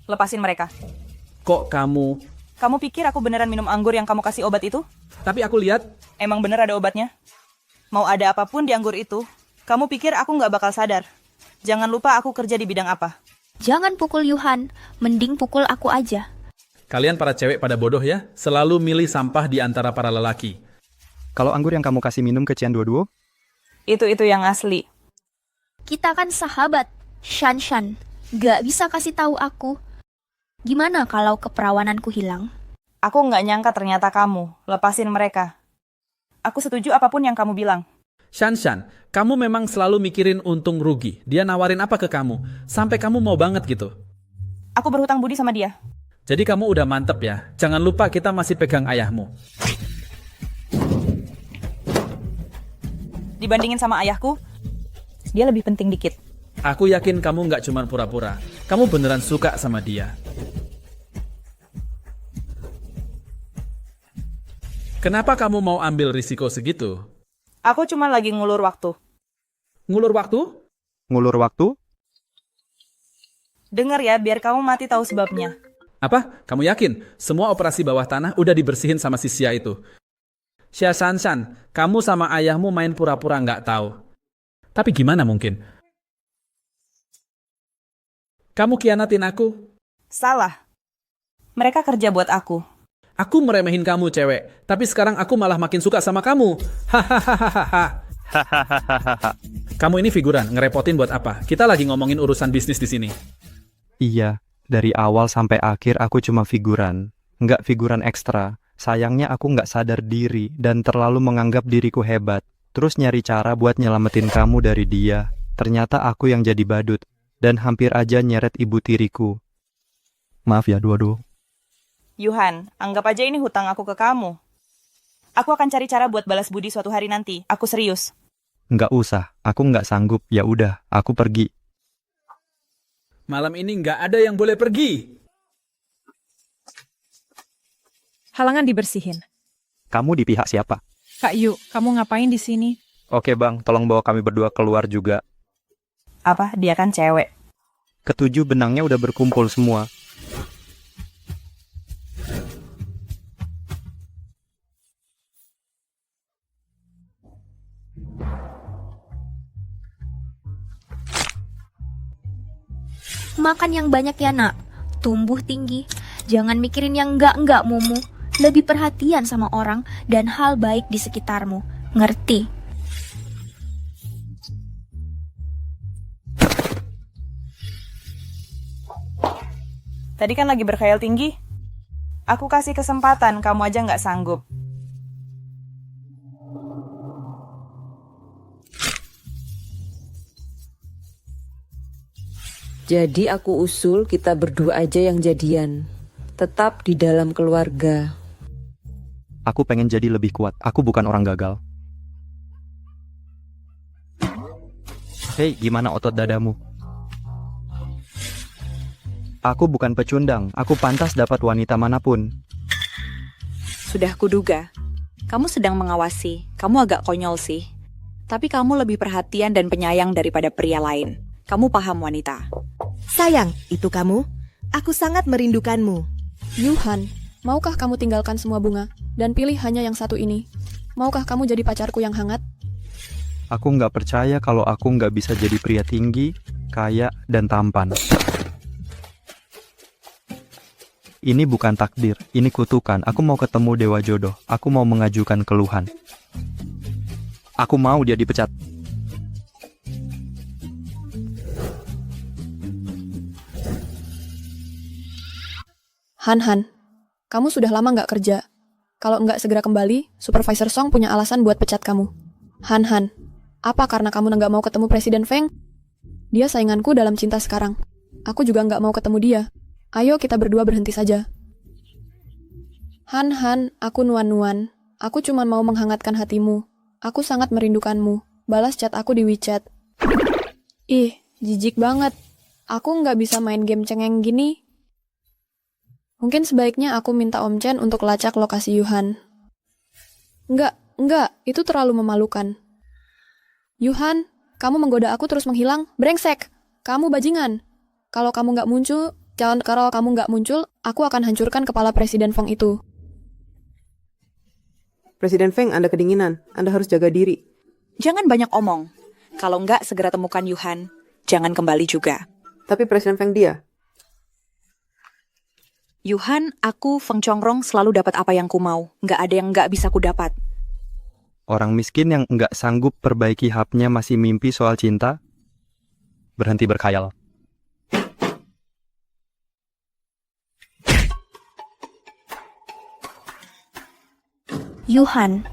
Lepasin mereka. Kok kamu? Kamu pikir aku beneran minum anggur yang kamu kasih obat itu? Tapi aku lihat. Emang bener ada obatnya? Mau ada apapun di anggur itu, kamu pikir aku nggak bakal sadar? Jangan lupa aku kerja di bidang apa. Jangan pukul Yuhan, mending pukul aku aja. Kalian para cewek pada bodoh ya, selalu milih sampah di antara para lelaki. Kalau anggur yang kamu kasih minum ke Cian Duo-Duo? Itu yang asli. Kita kan sahabat, Shan. Gak bisa kasih tahu aku. Gimana kalau keperawananku hilang? Aku nggak nyangka ternyata kamu. Lepasin mereka. Aku setuju apapun yang kamu bilang. Shan, kamu memang selalu mikirin untung rugi. Dia nawarin apa ke kamu? Sampai kamu mau banget gitu. Aku berhutang budi sama dia. Jadi kamu udah mantep ya. Jangan lupa kita masih pegang ayahmu. Dibandingin sama ayahku, dia lebih penting dikit. Aku yakin kamu nggak cuma pura-pura. Kamu beneran suka sama dia. Kenapa kamu mau ambil risiko segitu? Aku cuma lagi ngulur waktu. Ngulur waktu? Ngulur waktu? Dengar ya, biar kamu mati tahu sebabnya. Apa? Kamu yakin? Semua operasi bawah tanah udah dibersihin sama si Sia itu. Xia Shan, kamu sama ayahmu main pura-pura nggak tahu. Tapi gimana mungkin? Kamu khianatin aku? Salah. Mereka kerja buat aku. Aku meremehin kamu, cewek. Tapi sekarang aku malah makin suka sama kamu. Hahaha. Kamu ini figuran, ngerepotin buat apa? Kita lagi ngomongin urusan bisnis di sini. Iya, dari awal sampai akhir aku cuma figuran. Nggak figuran ekstra. Sayangnya aku nggak sadar diri dan terlalu menganggap diriku hebat. Terus nyari cara buat nyelamatin kamu dari dia. Ternyata aku yang jadi badut. Dan hampir aja nyeret ibu tiriku. Maaf ya, Duo-Duo. Yuhan, anggap aja ini hutang aku ke kamu. Aku akan cari cara buat balas budi suatu hari nanti. Aku serius. Nggak usah, aku nggak sanggup. Ya udah, aku pergi. Malam ini nggak ada yang boleh pergi. Halangan dibersihin. Kamu di pihak siapa? Kak Yu, kamu ngapain di sini? Oke bang, tolong bawa kami berdua keluar juga. Apa? Dia kan cewek. Ketujuh benangnya udah berkumpul semua. Makan yang banyak ya nak. Tumbuh tinggi. Jangan mikirin yang enggak Mumu. Lebih perhatian sama orang dan hal baik di sekitarmu. Ngerti? Tadi kan lagi berkhayal tinggi. Aku kasih kesempatan, kamu aja nggak sanggup. Jadi aku usul kita berdua aja yang jadian. Tetap di dalam keluarga. Aku pengen jadi lebih kuat. Aku bukan orang gagal. Hei, gimana otot dadamu? Aku bukan pecundang. Aku pantas dapat wanita manapun. Sudah kuduga. Kamu sedang mengawasi. Kamu agak konyol sih. Tapi kamu lebih perhatian dan penyayang daripada pria lain. Kamu paham wanita. Sayang, itu kamu? Aku sangat merindukanmu. Yuhan, maukah kamu tinggalkan semua bunga dan pilih hanya yang satu ini? Maukah kamu jadi pacarku yang hangat? Aku nggak percaya kalau aku nggak bisa jadi pria tinggi, kaya, dan tampan. Ini bukan takdir, ini kutukan. Aku mau ketemu dewa jodoh. Aku mau mengajukan keluhan. Aku mau dia dipecat. Han, kamu sudah lama nggak kerja. Kalau nggak segera kembali, Supervisor Song punya alasan buat pecat kamu. Han, apa karena kamu nggak mau ketemu Presiden Feng? Dia sainganku dalam cinta sekarang. Aku juga nggak mau ketemu dia. Ayo kita berdua berhenti saja. Han, aku nuan-nuan. Aku cuma mau menghangatkan hatimu. Aku sangat merindukanmu. Balas chat aku di WeChat. Ih, jijik banget. Aku nggak bisa main game cengeng gini. Mungkin sebaiknya aku minta Om Chen untuk lacak lokasi Yuhan. Enggak, itu terlalu memalukan. Yuhan, kamu menggoda aku terus menghilang? Brengsek! Kamu bajingan! Kalau kamu nggak muncul, aku akan hancurkan kepala Presiden Feng itu. Presiden Feng, Anda kedinginan. Anda harus jaga diri. Jangan banyak omong. Kalau nggak segera temukan Yuhan. Jangan kembali juga. Tapi Presiden Feng dia. Yuhan, aku Feng Chongrong selalu dapat apa yang ku mau. Nggak ada yang nggak bisa ku dapat. Orang miskin yang nggak sanggup perbaiki hapnya masih mimpi soal cinta? Berhenti berkhayal. Yuhan,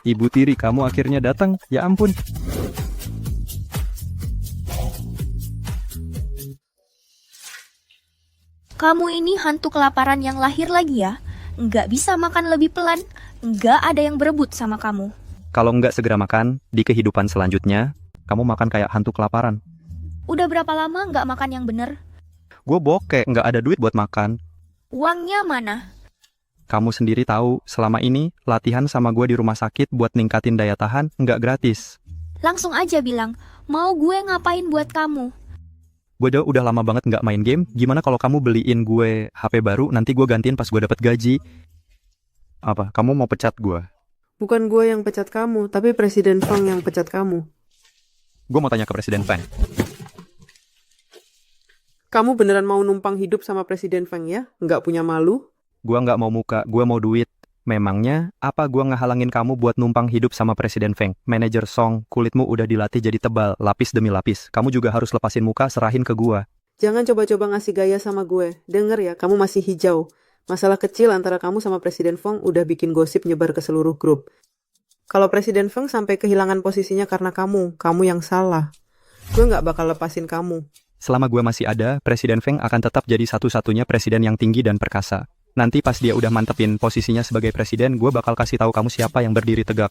Ibu tiri kamu akhirnya datang, ya ampun. kamu ini hantu kelaparan yang lahir lagi ya? Nggak bisa makan lebih pelan, nggak ada yang berebut sama kamu. Kalau nggak segera makan, di kehidupan selanjutnya, kamu makan kayak hantu kelaparan. Udah berapa lama nggak makan yang bener? Gue bokeh, nggak ada duit buat makan. Uangnya mana? Kamu sendiri tahu, selama ini, latihan sama gue di rumah sakit buat ningkatin daya tahan, nggak gratis. Langsung aja bilang, mau gue ngapain buat kamu? Gue udah lama banget nggak main game, gimana kalau kamu beliin gue HP baru, nanti gue gantiin pas gue dapet gaji. Apa, kamu mau pecat gue? Bukan gue yang pecat kamu, tapi Presiden Feng yang pecat kamu. Gue mau tanya ke Presiden Feng. Kamu beneran mau numpang hidup sama Presiden Feng ya? Nggak punya malu? Gua nggak mau muka, gua mau duit. Memangnya, apa gua ngehalangin kamu buat numpang hidup sama Presiden Feng? Manajer Song, kulitmu udah dilatih jadi tebal, lapis demi lapis. Kamu juga harus lepasin muka, serahin ke gua. Jangan coba-coba ngasih gaya sama gue. Denger ya, kamu masih hijau. Masalah kecil antara kamu sama Presiden Feng udah bikin gosip nyebar ke seluruh grup. Kalau Presiden Feng sampai kehilangan posisinya karena kamu yang salah. Gue nggak bakal lepasin kamu. Selama gua masih ada, Presiden Feng akan tetap jadi satu-satunya presiden yang tinggi dan perkasa. Nanti pas dia udah mantepin posisinya sebagai presiden, gue bakal kasih tahu kamu siapa yang berdiri tegak.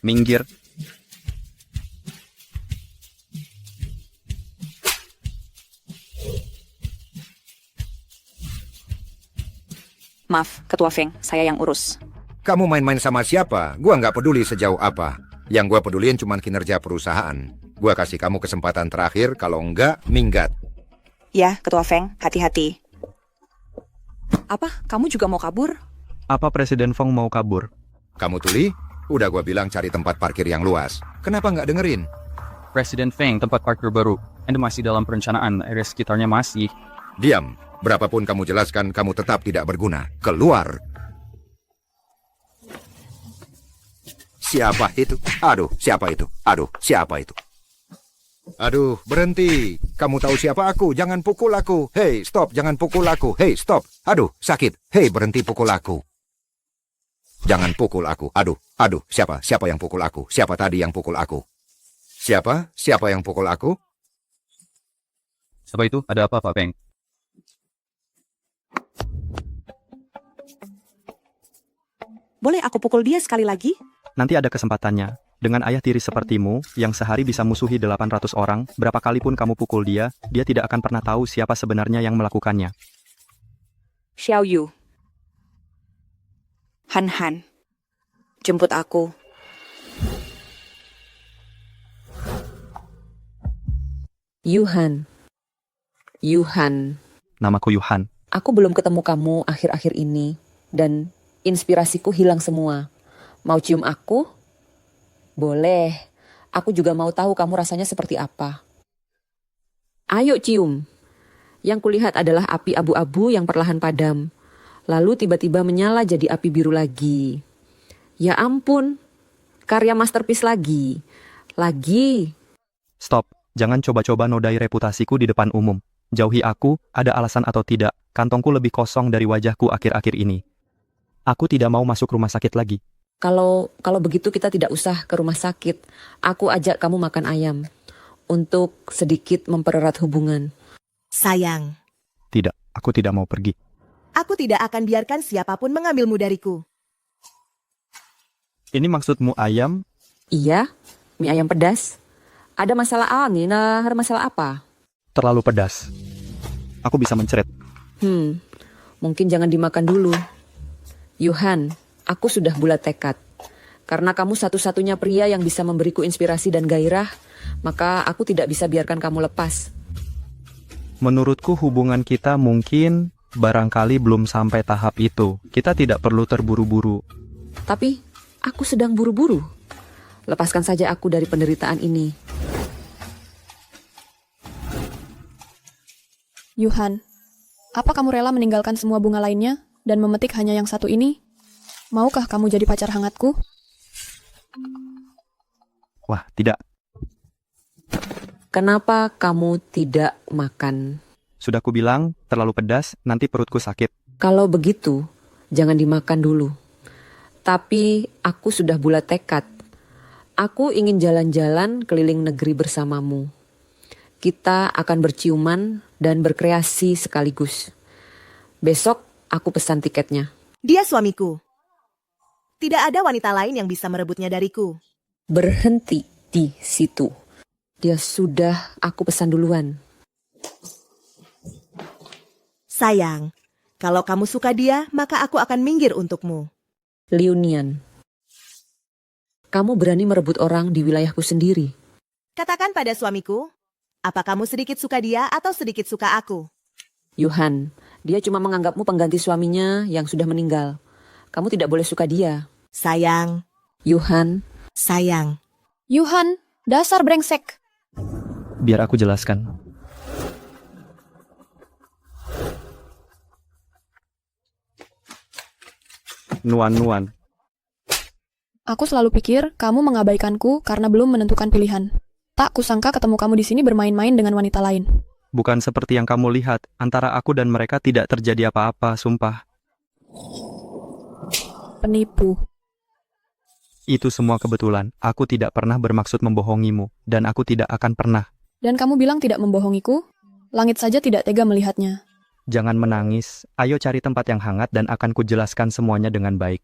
Minggir. Maaf, Ketua Feng, saya yang urus. Kamu main-main sama siapa? Gua nggak peduli sejauh apa. Yang gua peduliin cuma kinerja perusahaan. Gua kasih kamu kesempatan terakhir, kalau enggak, minggat. Ya, Ketua Feng, hati-hati. Apa, kamu juga mau kabur? Apa Presiden Feng mau kabur? Kamu tuli? Udah gua bilang cari tempat parkir yang luas. Kenapa nggak dengerin? Presiden Feng, tempat parkir baru. Anda masih dalam perencanaan, area sekitarnya masih. Diam. Berapapun kamu jelaskan, kamu tetap tidak berguna. Keluar. Siapa itu? Aduh, siapa itu? Aduh, siapa itu? Aduh, berhenti. Kamu tahu siapa aku? Jangan pukul aku. Hei, stop. Jangan pukul aku. Hei, stop. Aduh, sakit. Hei, berhenti pukul aku. Jangan pukul aku. Aduh. Siapa yang pukul aku? Siapa tadi yang pukul aku? Siapa yang pukul aku? Siapa itu? Ada apa, Pak Feng? Boleh aku pukul dia sekali lagi? Nanti ada kesempatannya. Dengan ayah tiri sepertimu, yang sehari bisa musuhi 800 orang, berapa kali pun kamu pukul dia, dia tidak akan pernah tahu siapa sebenarnya yang melakukannya. Xiao Yu. Han, jemput aku. Yuhan. Yuhan. Namaku Yuhan. Aku belum ketemu kamu akhir-akhir ini, dan inspirasiku hilang semua. Mau cium aku? Boleh. Aku juga mau tahu kamu rasanya seperti apa. Ayo cium. Yang kulihat adalah api abu-abu yang perlahan padam. Lalu tiba-tiba menyala jadi api biru lagi. Ya ampun, karya masterpiece lagi. Lagi. Stop, jangan coba-coba nodai reputasiku di depan umum. Jauhi aku, ada alasan atau tidak, kantongku lebih kosong dari wajahku akhir-akhir ini. Aku tidak mau masuk rumah sakit lagi. Kalau begitu kita tidak usah ke rumah sakit. Aku ajak kamu makan ayam. Untuk sedikit mempererat hubungan. Sayang, Tidak, aku tidak mau pergi. aku tidak akan biarkan siapapun mengambilmu dariku. Ini maksudmu ayam? Iya, mie ayam pedas. Ada masalah angin, ada masalah apa? Terlalu pedas. Aku bisa mencret. Mungkin jangan dimakan dulu. Yuhan, aku sudah bulat tekad. Karena kamu satu-satunya pria yang bisa memberiku inspirasi dan gairah, maka aku tidak bisa biarkan kamu lepas. Menurutku hubungan kita mungkin barangkali belum sampai tahap itu. Kita tidak perlu terburu-buru. Tapi aku sedang buru-buru. Lepaskan saja aku dari penderitaan ini. Yuhan, apa kamu rela meninggalkan semua bunga lainnya dan memetik hanya yang satu ini? Maukah kamu jadi pacar hangatku? Wah, tidak. Kenapa kamu tidak makan? Sudah kubilang, terlalu pedas, nanti perutku sakit. Kalau begitu, jangan dimakan dulu. Tapi aku sudah bulat tekad. Aku ingin jalan-jalan keliling negeri bersamamu. Kita akan berciuman dan berkreasi sekaligus. Besok aku pesan tiketnya. Dia suamiku. Tidak ada wanita lain yang bisa merebutnya dariku. Berhenti di situ. Dia sudah aku pesan duluan. Sayang, kalau kamu suka dia, maka aku akan minggir untukmu. Liunian. Kamu berani merebut orang di wilayahku sendiri. Katakan pada suamiku, apa kamu sedikit suka dia atau sedikit suka aku? Yuhan, dia cuma menganggapmu pengganti suaminya yang sudah meninggal. Kamu tidak boleh suka dia. Sayang. Yuhan. Sayang. Yuhan, dasar brengsek. Biar aku jelaskan. Nuan-nuan. Aku selalu pikir kamu mengabaikanku karena belum menentukan pilihan. Tak kusangka ketemu kamu di sini bermain-main dengan wanita lain. Bukan seperti yang kamu lihat, antara aku dan mereka tidak terjadi apa-apa, sumpah. Penipu. Itu semua kebetulan, aku tidak pernah bermaksud membohongimu, dan aku tidak akan pernah. Dan kamu bilang tidak membohongiku? Langit saja tidak tega melihatnya. Jangan menangis, ayo cari tempat yang hangat dan akan kujelaskan semuanya dengan baik.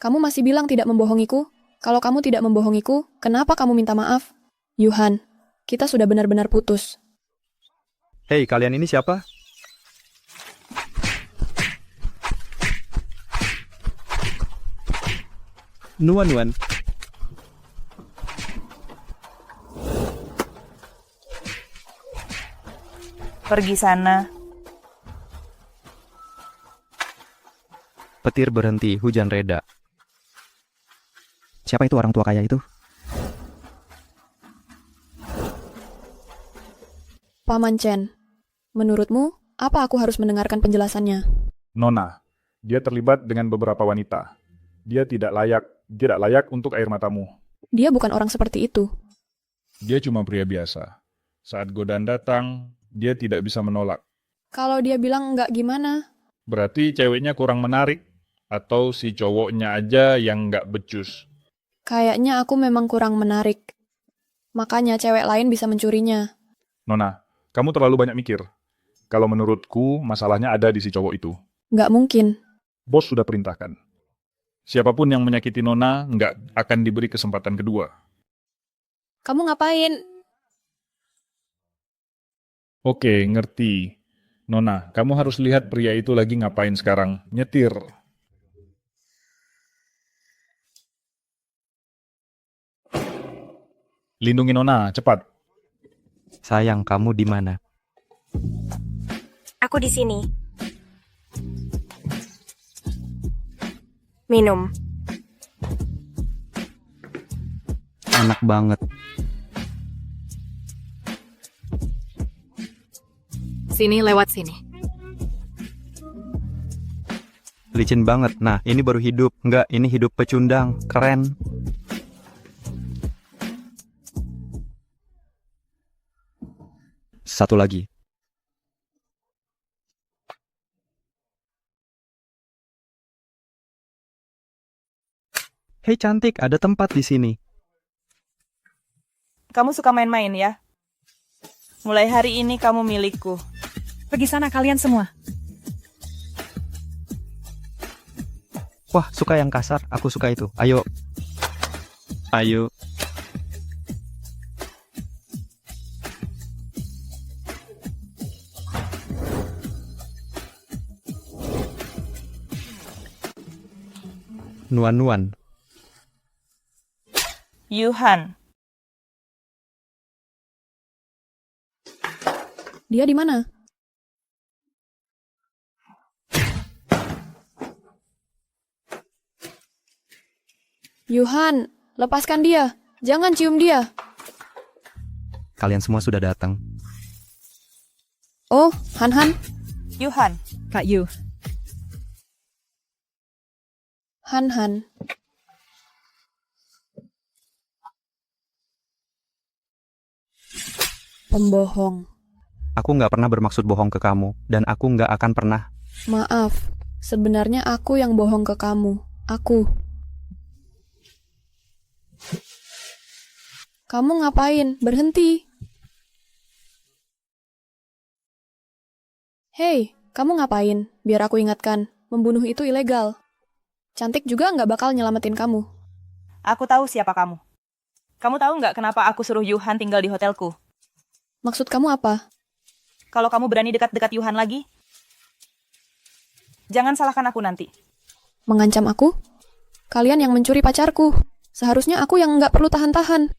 Kamu masih bilang tidak membohongiku? Kalau kamu tidak membohongiku, kenapa kamu minta maaf? Yuhan, kita sudah benar-benar putus. Hei, kalian ini siapa? Nuan-nuan. Pergi sana. Petir berhenti, hujan reda. Siapa itu orang tua kaya itu? Paman Chen, menurutmu, apa aku harus mendengarkan penjelasannya? Nona, dia terlibat dengan beberapa wanita. Dia tidak layak untuk air matamu. Dia bukan orang seperti itu. Dia cuma pria biasa. Saat godaan datang, dia tidak bisa menolak. Kalau dia bilang enggak gimana? Berarti ceweknya kurang menarik, atau si cowoknya aja yang nggak becus. Kayaknya aku memang kurang menarik. Makanya cewek lain bisa mencurinya. Nona, kamu terlalu banyak mikir. Kalau menurutku, masalahnya ada di si cowok itu. Nggak mungkin. Bos sudah perintahkan. Siapapun yang menyakiti Nona nggak akan diberi kesempatan kedua. Kamu ngapain? Oke, ngerti. Nona, kamu harus lihat pria itu lagi ngapain sekarang. Nyetir. Lindungi Nona, cepat. Sayang, kamu di mana? Aku di sini. Minum. Enak banget. Sini, lewat sini. Licin banget. Nah, ini baru hidup. Enggak, ini hidup pecundang. Keren. Satu lagi. Hei cantik, ada tempat di sini. Kamu suka main-main ya? Mulai hari ini kamu milikku. Pergi sana kalian semua. Wah, suka yang kasar. Aku suka itu. Ayo. Ayo. Nuan-nuan. Yuhan. Dia di mana? Yuhan, lepaskan dia. Jangan cium dia. Kalian semua sudah datang. Oh, Han. Yuhan. Kak Yu. Han. Pembohong. Aku nggak pernah bermaksud bohong ke kamu, dan aku nggak akan pernah. Maaf, sebenarnya aku yang bohong ke kamu. Aku. Kamu ngapain? Berhenti. Hei, kamu ngapain? Biar aku ingatkan, membunuh itu ilegal. Cantik juga nggak bakal nyelamatin kamu. Aku tahu siapa kamu. Kamu tahu nggak kenapa aku suruh Yuhan tinggal di hotelku? Maksud kamu apa? Kalau kamu berani dekat-dekat Yuhan lagi, jangan salahkan aku nanti. Mengancam aku? Kalian yang mencuri pacarku. Seharusnya aku yang nggak perlu tahan-tahan.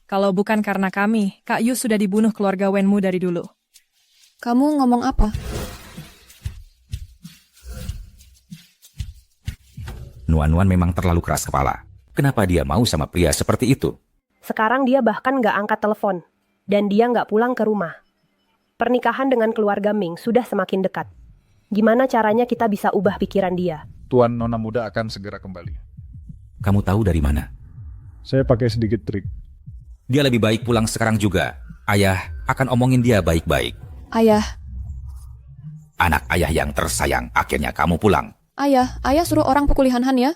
Kalau bukan karena kami, Kak Yu sudah dibunuh keluarga Wenmu dari dulu. Kamu ngomong apa? Nuan-Nuan memang terlalu keras kepala. Kenapa dia mau sama pria seperti itu? Sekarang dia bahkan nggak angkat telepon. Dan dia nggak pulang ke rumah. Pernikahan dengan keluarga Ming sudah semakin dekat. Gimana caranya kita bisa ubah pikiran dia? Tuan Nona Muda akan segera kembali. Kamu tahu dari mana? Saya pakai sedikit trik. Dia lebih baik pulang sekarang juga. Ayah akan omongin dia baik-baik. Ayah. Anak ayah yang tersayang, akhirnya kamu pulang. Ayah suruh orang pukuli Han ya?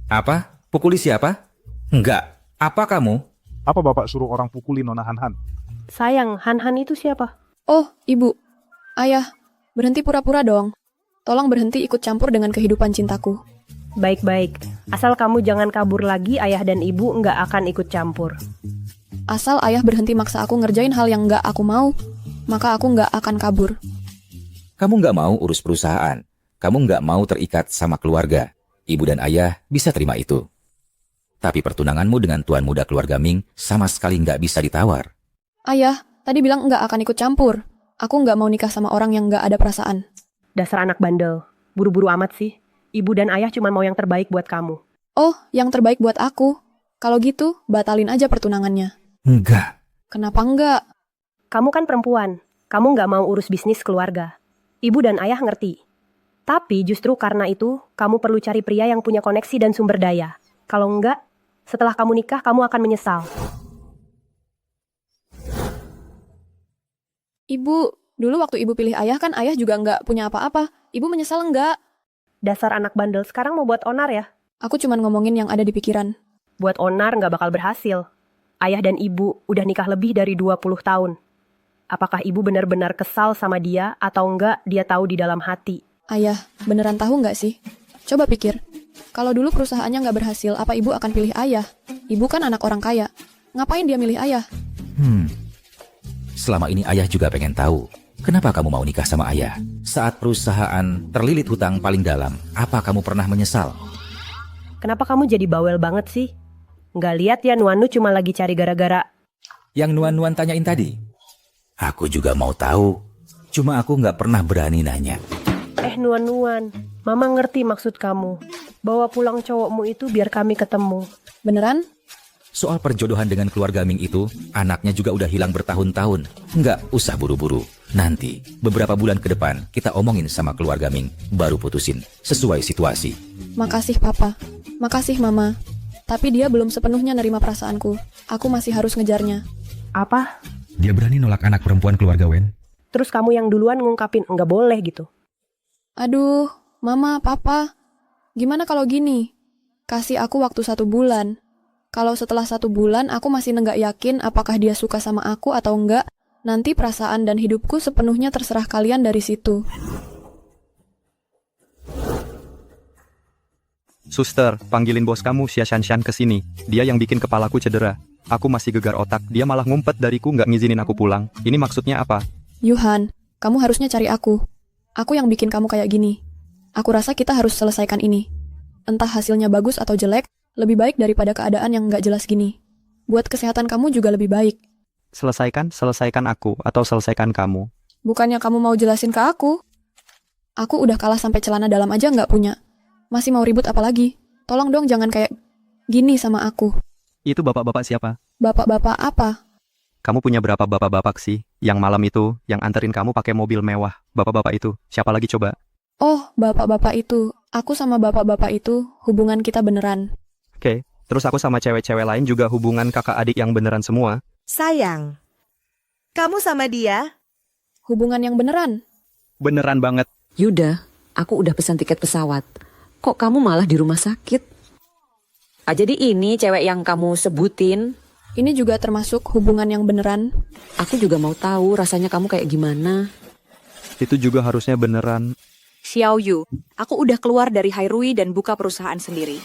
Apa? Pukuli siapa? Enggak. Apa kamu? Apa Bapak suruh orang pukuli Nona Han? Sayang, Han itu siapa? Oh, Ibu. Ayah, berhenti pura-pura dong. Tolong berhenti ikut campur dengan kehidupan cintaku. Baik-baik. Asal kamu jangan kabur lagi, ayah dan ibu nggak akan ikut campur. Asal ayah berhenti maksa aku ngerjain hal yang nggak aku mau, maka aku nggak akan kabur. Kamu nggak mau urus perusahaan. Kamu nggak mau terikat sama keluarga. Ibu dan ayah bisa terima itu. Tapi pertunanganmu dengan tuan muda keluarga Ming sama sekali nggak bisa ditawar. Ayah, tadi bilang nggak akan ikut campur. Aku nggak mau nikah sama orang yang nggak ada perasaan. Dasar anak bandel. Buru-buru amat sih. Ibu dan ayah cuma mau yang terbaik buat kamu. Oh, yang terbaik buat aku. Kalau gitu, batalin aja pertunangannya. Enggak. Kenapa enggak? Kamu kan perempuan. Kamu nggak mau urus bisnis keluarga. Ibu dan ayah ngerti. Tapi justru karena itu, kamu perlu cari pria yang punya koneksi dan sumber daya. Kalau enggak, setelah kamu nikah, kamu akan menyesal. Ibu, dulu waktu ibu pilih ayah kan ayah juga nggak punya apa-apa. Ibu menyesal enggak? Dasar anak bandel, sekarang mau buat onar ya? Aku cuman ngomongin yang ada di pikiran. Buat onar nggak bakal berhasil. Ayah dan ibu udah nikah lebih dari 20 tahun. Apakah ibu benar-benar kesal sama dia atau enggak dia tahu di dalam hati? Ayah, beneran tahu nggak sih? Coba pikir. Kalau dulu perusahaannya nggak berhasil, apa ibu akan pilih ayah? Ibu kan anak orang kaya. Ngapain dia milih ayah? Selama ini ayah juga pengen tahu. Kenapa kamu mau nikah sama ayah? Saat perusahaan terlilit hutang paling dalam, apa kamu pernah menyesal? Kenapa kamu jadi bawel banget sih? Nggak lihat ya Nuanu cuma lagi cari gara-gara. Yang Nuan-Nuan tanyain tadi? Aku juga mau tahu. Cuma aku nggak pernah berani nanya. Nuan-Nuan, Mama ngerti maksud kamu. Bawa pulang cowokmu itu biar kami ketemu. Beneran? Soal perjodohan dengan keluarga Ming itu, anaknya juga udah hilang bertahun-tahun. Nggak usah buru-buru. Nanti, beberapa bulan ke depan, kita omongin sama keluarga Ming, baru putusin, sesuai situasi. Makasih Papa. Makasih Mama. Tapi dia belum sepenuhnya nerima perasaanku. Aku masih harus ngejarnya. Apa? Dia berani nolak anak perempuan keluarga Wen? Terus kamu yang duluan ngungkapin nggak boleh gitu. Aduh, Mama, Papa. Gimana kalau gini? Kasih aku waktu 1 bulan. Kalau setelah 1 bulan aku masih nggak yakin apakah dia suka sama aku atau enggak, nanti perasaan dan hidupku sepenuhnya terserah kalian dari situ. Suster, panggilin bos kamu Xia Shanshan ke sini. Dia yang bikin kepalaku cedera. Aku masih gegar otak, dia malah ngumpet dariku nggak ngizinin aku pulang. Ini maksudnya apa? Yuhan, kamu harusnya cari aku. Aku yang bikin kamu kayak gini. Aku rasa kita harus selesaikan ini. Entah hasilnya bagus atau jelek, lebih baik daripada keadaan yang nggak jelas gini. Buat kesehatan kamu juga lebih baik. Selesaikan aku atau selesaikan kamu. Bukannya kamu mau jelasin ke aku? Aku udah kalah sampai celana dalam aja nggak punya. Masih mau ribut apa lagi? Tolong dong jangan kayak gini sama aku. Itu bapak-bapak siapa? Bapak-bapak apa? Kamu punya berapa bapak-bapak sih? Yang malam itu, yang anterin kamu pakai mobil mewah. Bapak-bapak itu, siapa lagi coba? Oh, bapak-bapak itu. Aku sama bapak-bapak itu, hubungan kita beneran. Oke, terus aku sama cewek-cewek lain juga hubungan kakak adik yang beneran semua. Sayang, kamu sama dia? Hubungan yang beneran? Beneran banget. Yuda, aku udah pesan tiket pesawat. Kok kamu malah di rumah sakit? Jadi ini cewek yang kamu sebutin. Ini juga termasuk hubungan yang beneran. Aku juga mau tahu rasanya kamu kayak gimana. Itu juga harusnya beneran. Xiao Yu, aku udah keluar dari Hairui dan buka perusahaan sendiri.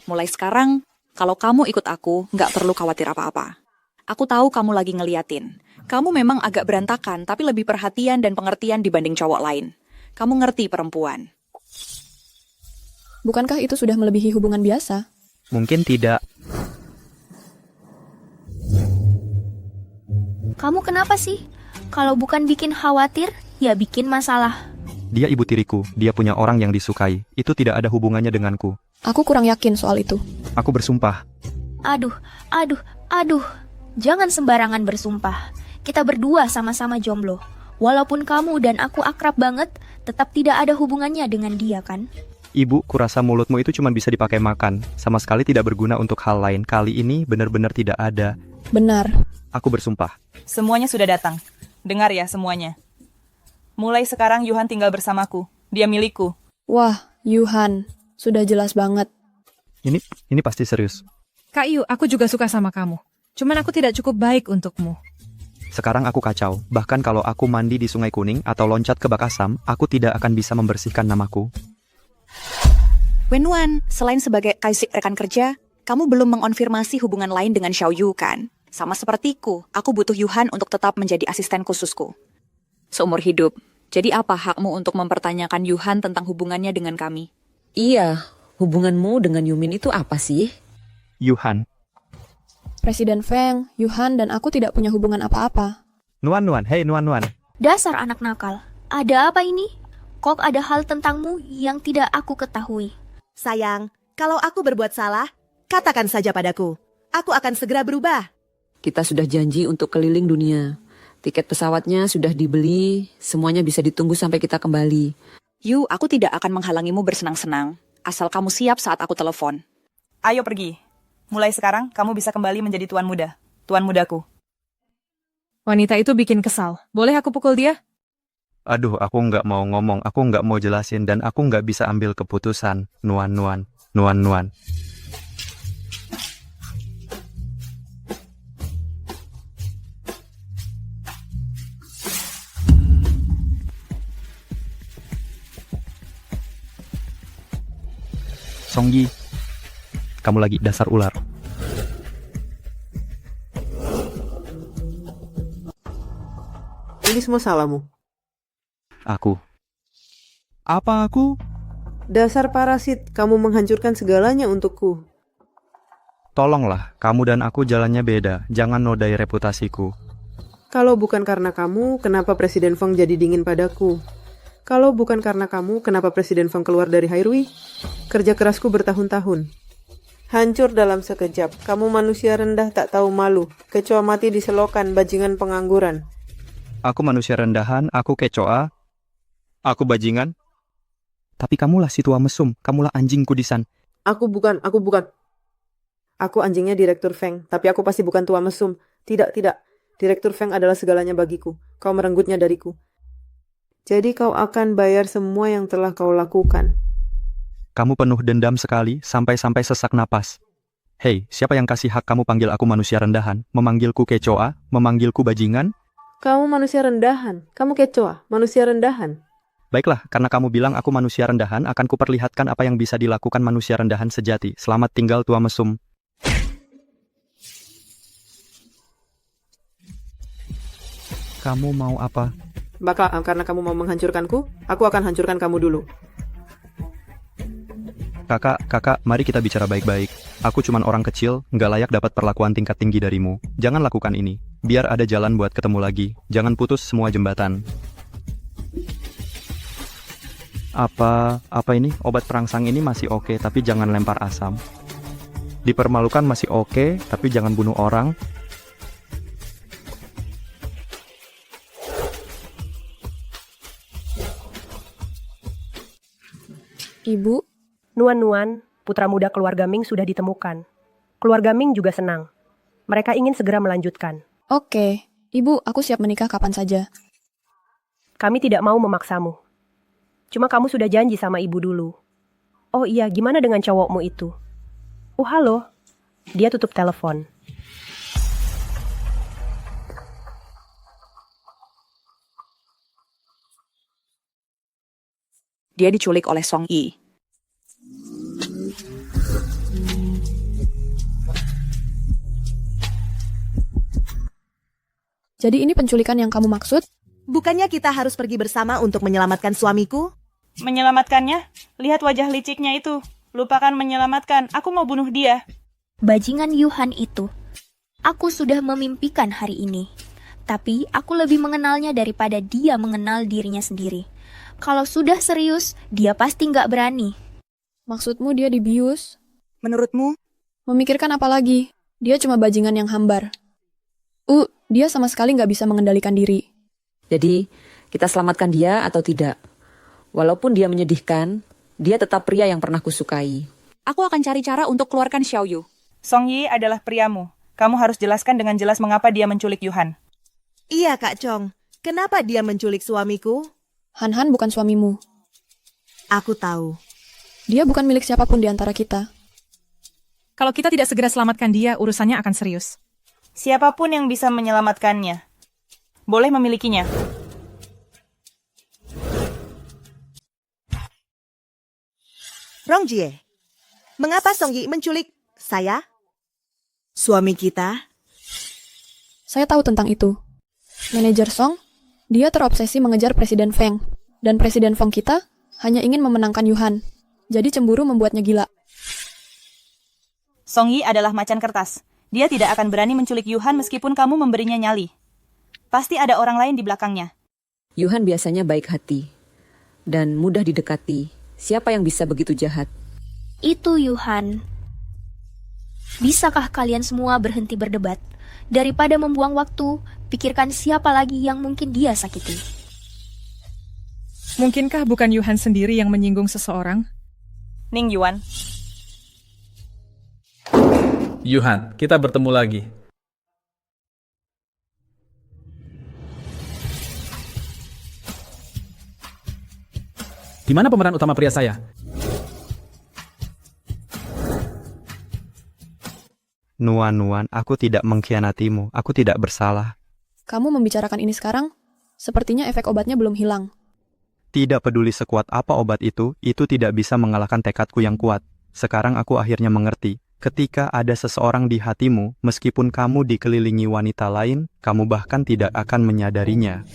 Mulai sekarang, kalau kamu ikut aku, nggak perlu khawatir apa-apa. Aku tahu kamu lagi ngeliatin. Kamu memang agak berantakan, tapi lebih perhatian dan pengertian dibanding cowok lain. Kamu ngerti perempuan. Bukankah itu sudah melebihi hubungan biasa? Mungkin tidak. Kamu kenapa sih? Kalau bukan bikin khawatir, ya bikin masalah. Dia ibu tiriku, dia punya orang yang disukai. Itu tidak ada hubungannya denganku. Aku kurang yakin soal itu. Aku bersumpah. Aduh. Jangan sembarangan bersumpah. Kita berdua sama-sama jomblo. Walaupun kamu dan aku akrab banget, tetap tidak ada hubungannya dengan dia kan? Ibu, kurasa mulutmu itu cuma bisa dipakai makan. Sama sekali tidak berguna untuk hal lain. Kali ini benar-benar tidak ada. Benar. Aku bersumpah. Semuanya sudah datang. Dengar ya semuanya. Mulai sekarang Yuhan tinggal bersamaku. Dia milikku. Wah, Yuhan. Sudah jelas banget. Ini pasti serius. Kak Yu, aku juga suka sama kamu. Cuman aku tidak cukup baik untukmu. Sekarang aku kacau. Bahkan kalau aku mandi di Sungai Kuning atau loncat ke bak asam, aku tidak akan bisa membersihkan namaku. Wenwan, selain sebagai kaisik rekan kerja, kamu belum mengonfirmasi hubungan lain dengan Xiao Yu kan? Sama sepertiku, aku butuh Yuhan untuk tetap menjadi asisten khususku. Seumur hidup. Jadi apa hakmu untuk mempertanyakan Yuhan tentang hubungannya dengan kami? Iya, hubunganmu dengan Yumin itu apa sih? Yuhan. Presiden Feng, Yuhan, dan aku tidak punya hubungan apa-apa. Nuan, hei Nuan. Dasar anak nakal. Ada apa ini? Kok ada hal tentangmu yang tidak aku ketahui? Sayang, kalau aku berbuat salah, katakan saja padaku. Aku akan segera berubah. Kita sudah janji untuk keliling dunia. Tiket pesawatnya sudah dibeli, semuanya bisa ditunggu sampai kita kembali. Yu, aku tidak akan menghalangimu bersenang-senang. Asal kamu siap saat aku telepon. Ayo pergi. Mulai sekarang, kamu bisa kembali menjadi tuan muda. Tuan mudaku. Wanita itu bikin kesal. Boleh aku pukul dia? Aduh, aku nggak mau ngomong, aku nggak mau jelasin, dan aku nggak bisa ambil keputusan. Nuan. Songyi, kamu lagi dasar ular. Ini semua salahmu. Aku. Apa aku? Dasar parasit, kamu menghancurkan segalanya untukku. Tolonglah, kamu dan aku jalannya beda. Jangan nodai reputasiku. Kalau bukan karena kamu, kenapa Presiden Feng jadi dingin padaku? Kalau bukan karena kamu, kenapa Presiden Feng keluar dari Hairui? Kerja kerasku bertahun-tahun. Hancur dalam sekejap. Kamu manusia rendah tak tahu malu. Kecoa mati di selokan, bajingan pengangguran. Aku manusia rendahan, aku kecoa, aku bajingan. Tapi kamulah si tua mesum, kamulah anjing kudisan. Aku bukan. Aku anjingnya Direktur Feng, tapi aku pasti bukan tua mesum. Tidak. Direktur Feng adalah segalanya bagiku. Kau merenggutnya dariku. Jadi kau akan bayar semua yang telah kau lakukan. Kamu penuh dendam sekali, sampai-sampai sesak napas. Hei, siapa yang kasih hak kamu panggil aku manusia rendahan, memanggilku kecoa, memanggilku bajingan? Kamu manusia rendahan. Kamu kecoa, manusia rendahan. Baiklah, karena kamu bilang aku manusia rendahan, akan kuperlihatkan apa yang bisa dilakukan manusia rendahan sejati. Selamat tinggal tua mesum. Kamu mau apa? Karena kamu mau menghancurkanku, aku akan hancurkan kamu dulu. Kakak, mari kita bicara baik-baik. Aku cuman orang kecil, nggak layak dapat perlakuan tingkat tinggi darimu. Jangan lakukan ini. Biar ada jalan buat ketemu lagi. Jangan putus semua jembatan. Apa ini? Obat perangsang ini masih oke, tapi jangan lempar asam. Dipermalukan masih oke, tapi jangan bunuh orang. Ibu, Nuan, putra muda keluarga Ming sudah ditemukan. Keluarga Ming juga senang. Mereka ingin segera melanjutkan. Oke, Ibu, aku siap menikah kapan saja. Kami tidak mau memaksamu. Cuma kamu sudah janji sama ibu dulu. Oh iya, gimana dengan cowokmu itu? Oh halo, dia tutup telepon. Dia diculik oleh Song Yi. Jadi ini penculikan yang kamu maksud? Bukannya kita harus pergi bersama untuk menyelamatkan suamiku? Menyelamatkannya? Lihat wajah liciknya itu. Lupakan menyelamatkan, aku mau bunuh dia. Bajingan Yuhan itu. Aku sudah memimpikan hari ini. Tapi aku lebih mengenalnya daripada dia mengenal dirinya sendiri. Kalau sudah serius, dia pasti nggak berani. Maksudmu dia dibius? Menurutmu? Memikirkan apa lagi? Dia cuma bajingan yang hambar. Dia sama sekali nggak bisa mengendalikan diri. Jadi, kita selamatkan dia atau tidak? Walaupun dia menyedihkan, dia tetap pria yang pernah kusukai. Aku akan cari cara untuk keluarkan Xiao Yu. Song Yi adalah priamu. Kamu harus jelaskan dengan jelas mengapa dia menculik Yuhan. Iya, Kak Chong. Kenapa dia menculik suamiku? Han bukan suamimu. Aku tahu. Dia bukan milik siapapun di antara kita. Kalau kita tidak segera selamatkan dia, urusannya akan serius. Siapapun yang bisa menyelamatkannya, boleh memilikinya. Rongjie, mengapa Song Yi menculik saya? Suami kita? Saya tahu tentang itu. Manajer Song, dia terobsesi mengejar Presiden Feng. Dan Presiden Feng kita hanya ingin memenangkan Yuhan. Jadi cemburu membuatnya gila. Song Yi adalah macan kertas. Dia tidak akan berani menculik Yuhan meskipun kamu memberinya nyali. Pasti ada orang lain di belakangnya. Yuhan biasanya baik hati dan mudah didekati. Siapa yang bisa begitu jahat? Itu Yuhan. Bisakah kalian semua berhenti berdebat? Daripada membuang waktu, pikirkan siapa lagi yang mungkin dia sakiti. Mungkinkah bukan Yuhan sendiri yang menyinggung seseorang? Ning Yuan. Yuhan, kita bertemu lagi. Di mana pemeran utama pria saya? Nuan, aku tidak mengkhianatimu. Aku tidak bersalah. Kamu membicarakan ini sekarang? Sepertinya efek obatnya belum hilang. Tidak peduli sekuat apa obat itu tidak bisa mengalahkan tekadku yang kuat. Sekarang aku akhirnya mengerti. Ketika ada seseorang di hatimu, meskipun kamu dikelilingi wanita lain, kamu bahkan tidak akan menyadarinya.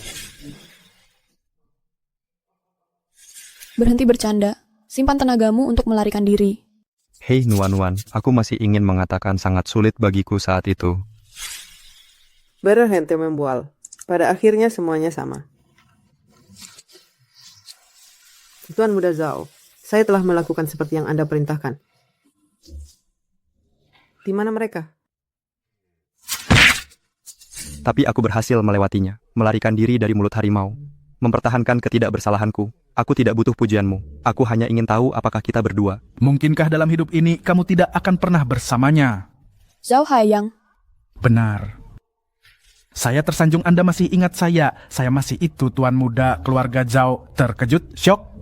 Berhenti bercanda. Simpan tenagamu untuk melarikan diri. Hei Nuan, aku masih ingin mengatakan sangat sulit bagiku saat itu. Berhenti membual. Pada akhirnya semuanya sama. Tuan Muda Zhao, saya telah melakukan seperti yang Anda perintahkan. Di mana mereka? Tapi aku berhasil melewatinya, melarikan diri dari mulut harimau, mempertahankan ketidakbersalahanku. Aku tidak butuh pujianmu. Aku hanya ingin tahu apakah kita berdua. Mungkinkah dalam hidup ini kamu tidak akan pernah bersamanya? Zhao Haiyang. Benar. Saya tersanjung Anda masih ingat saya. Saya masih itu, Tuan Muda keluarga Zhao. Terkejut, syok.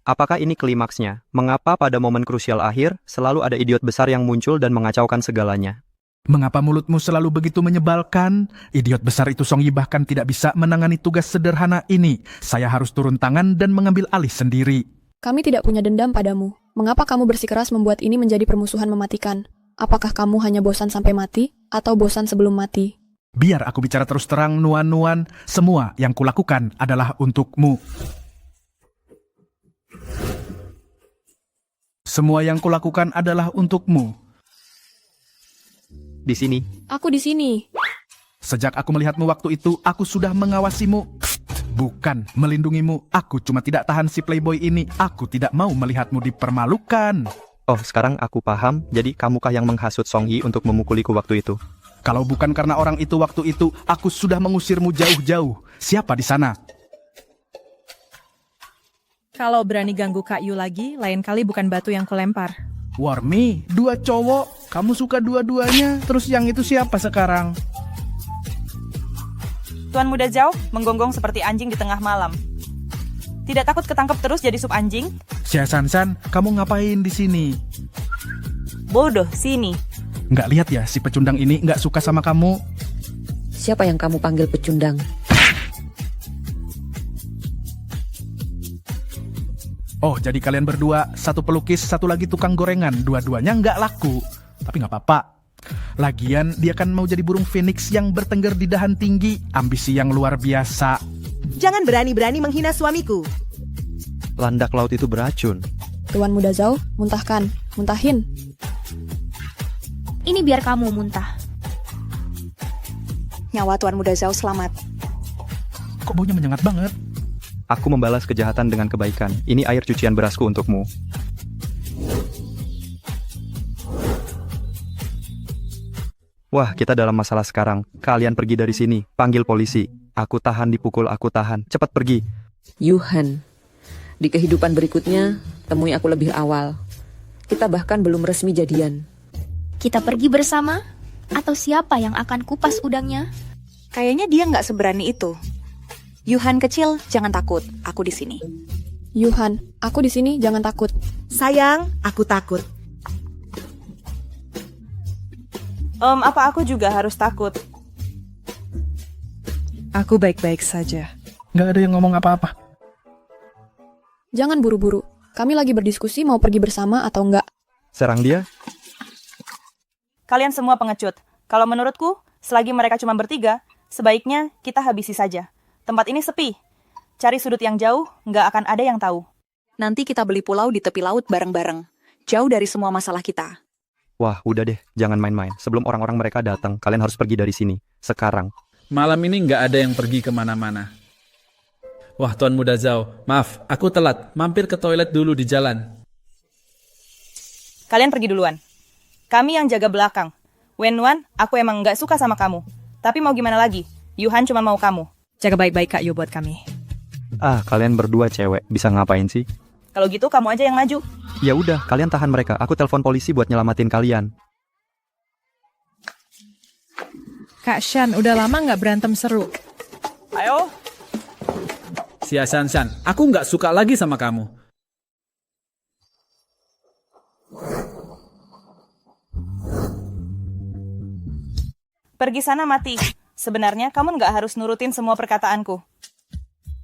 Apakah ini klimaksnya? Mengapa pada momen krusial akhir, selalu ada idiot besar yang muncul dan mengacaukan segalanya? Mengapa mulutmu selalu begitu menyebalkan? Idiot besar itu Song Yi bahkan tidak bisa menangani tugas sederhana ini. Saya harus turun tangan dan mengambil alih sendiri. Kami tidak punya dendam padamu. Mengapa kamu bersikeras membuat ini menjadi permusuhan mematikan? Apakah kamu hanya bosan sampai mati, atau bosan sebelum mati? Biar aku bicara terus terang, Nuan-Nuan. Semua yang kulakukan adalah untukmu. Semua yang kulakukan adalah untukmu. Di sini. Aku di sini. Sejak aku melihatmu waktu itu, aku sudah mengawasimu. Bukan melindungimu. Aku cuma tidak tahan si playboy ini. Aku tidak mau melihatmu dipermalukan. Oh, sekarang aku paham. Jadi kamukah yang menghasut Song Yi untuk memukuliku waktu itu? Kalau bukan karena orang itu waktu itu, aku sudah mengusirmu jauh-jauh. Siapa di sana? Kalau berani ganggu Kak Yu lagi, lain kali bukan batu yang kulempar. Warmi, 2 cowok. Kamu suka dua-duanya. Terus yang itu siapa sekarang? Tuan Muda Zhao menggonggong seperti anjing di tengah malam. Tidak takut ketangkep terus jadi sup anjing? Xia Shan, kamu ngapain di sini? Bodoh, sini. Nggak lihat ya, si pecundang ini nggak suka sama kamu. Siapa yang kamu panggil pecundang? Oh, jadi kalian berdua, satu pelukis, satu lagi tukang gorengan. Dua-duanya nggak laku. Tapi nggak apa-apa. Lagian, dia kan mau jadi burung phoenix yang bertengger di dahan tinggi. Ambisi yang luar biasa. Jangan berani-berani menghina suamiku. Landak laut itu beracun. Tuan Muda Zhao, muntahkan. Muntahin. Ini biar kamu muntah. Nyawa Tuan Muda Zhao selamat. Kok baunya menyengat banget? Aku membalas kejahatan dengan kebaikan. Ini air cucian berasku untukmu. Wah, kita dalam masalah sekarang. Kalian pergi dari sini. Panggil polisi. Aku tahan dipukul, aku tahan. Cepat pergi. Yuhan, di kehidupan berikutnya, temui aku lebih awal. Kita bahkan belum resmi jadian. Kita pergi bersama? Atau siapa yang akan kupas udangnya? Kayaknya dia nggak seberani itu. Yuhan kecil, jangan takut. Aku di sini. Yuhan, aku di sini, jangan takut. Sayang, aku takut. Apa aku juga harus takut? Aku baik-baik saja. Nggak ada yang ngomong apa-apa. Jangan buru-buru. Kami lagi berdiskusi mau pergi bersama atau enggak. Serang dia. Kalian semua pengecut. Kalau menurutku, selagi mereka cuma bertiga, sebaiknya kita habisi saja. Tempat ini sepi. Cari sudut yang jauh, nggak akan ada yang tahu. Nanti kita beli pulau di tepi laut bareng-bareng. Jauh dari semua masalah kita. Wah, udah deh. Jangan main-main. Sebelum orang-orang mereka datang, kalian harus pergi dari sini. Sekarang. Malam ini nggak ada yang pergi kemana-mana. Wah, Tuan Muda Zhao, maaf, aku telat. Mampir ke toilet dulu di jalan. Kalian pergi duluan. Kami yang jaga belakang. Wenwan, aku emang nggak suka sama kamu. Tapi mau gimana lagi? Yuhan cuma mau kamu. Jaga baik-baik Kak Yu buat kami. Ah, kalian berdua cewek. Bisa ngapain sih? Kalau gitu kamu aja yang maju. Ya udah, kalian tahan mereka. Aku telepon polisi buat nyelamatin kalian. Kak Shan, udah lama nggak berantem seru. Ayo. Xia Shan, aku nggak suka lagi sama kamu. Pergi sana mati. Sebenarnya kamu nggak harus nurutin semua perkataanku.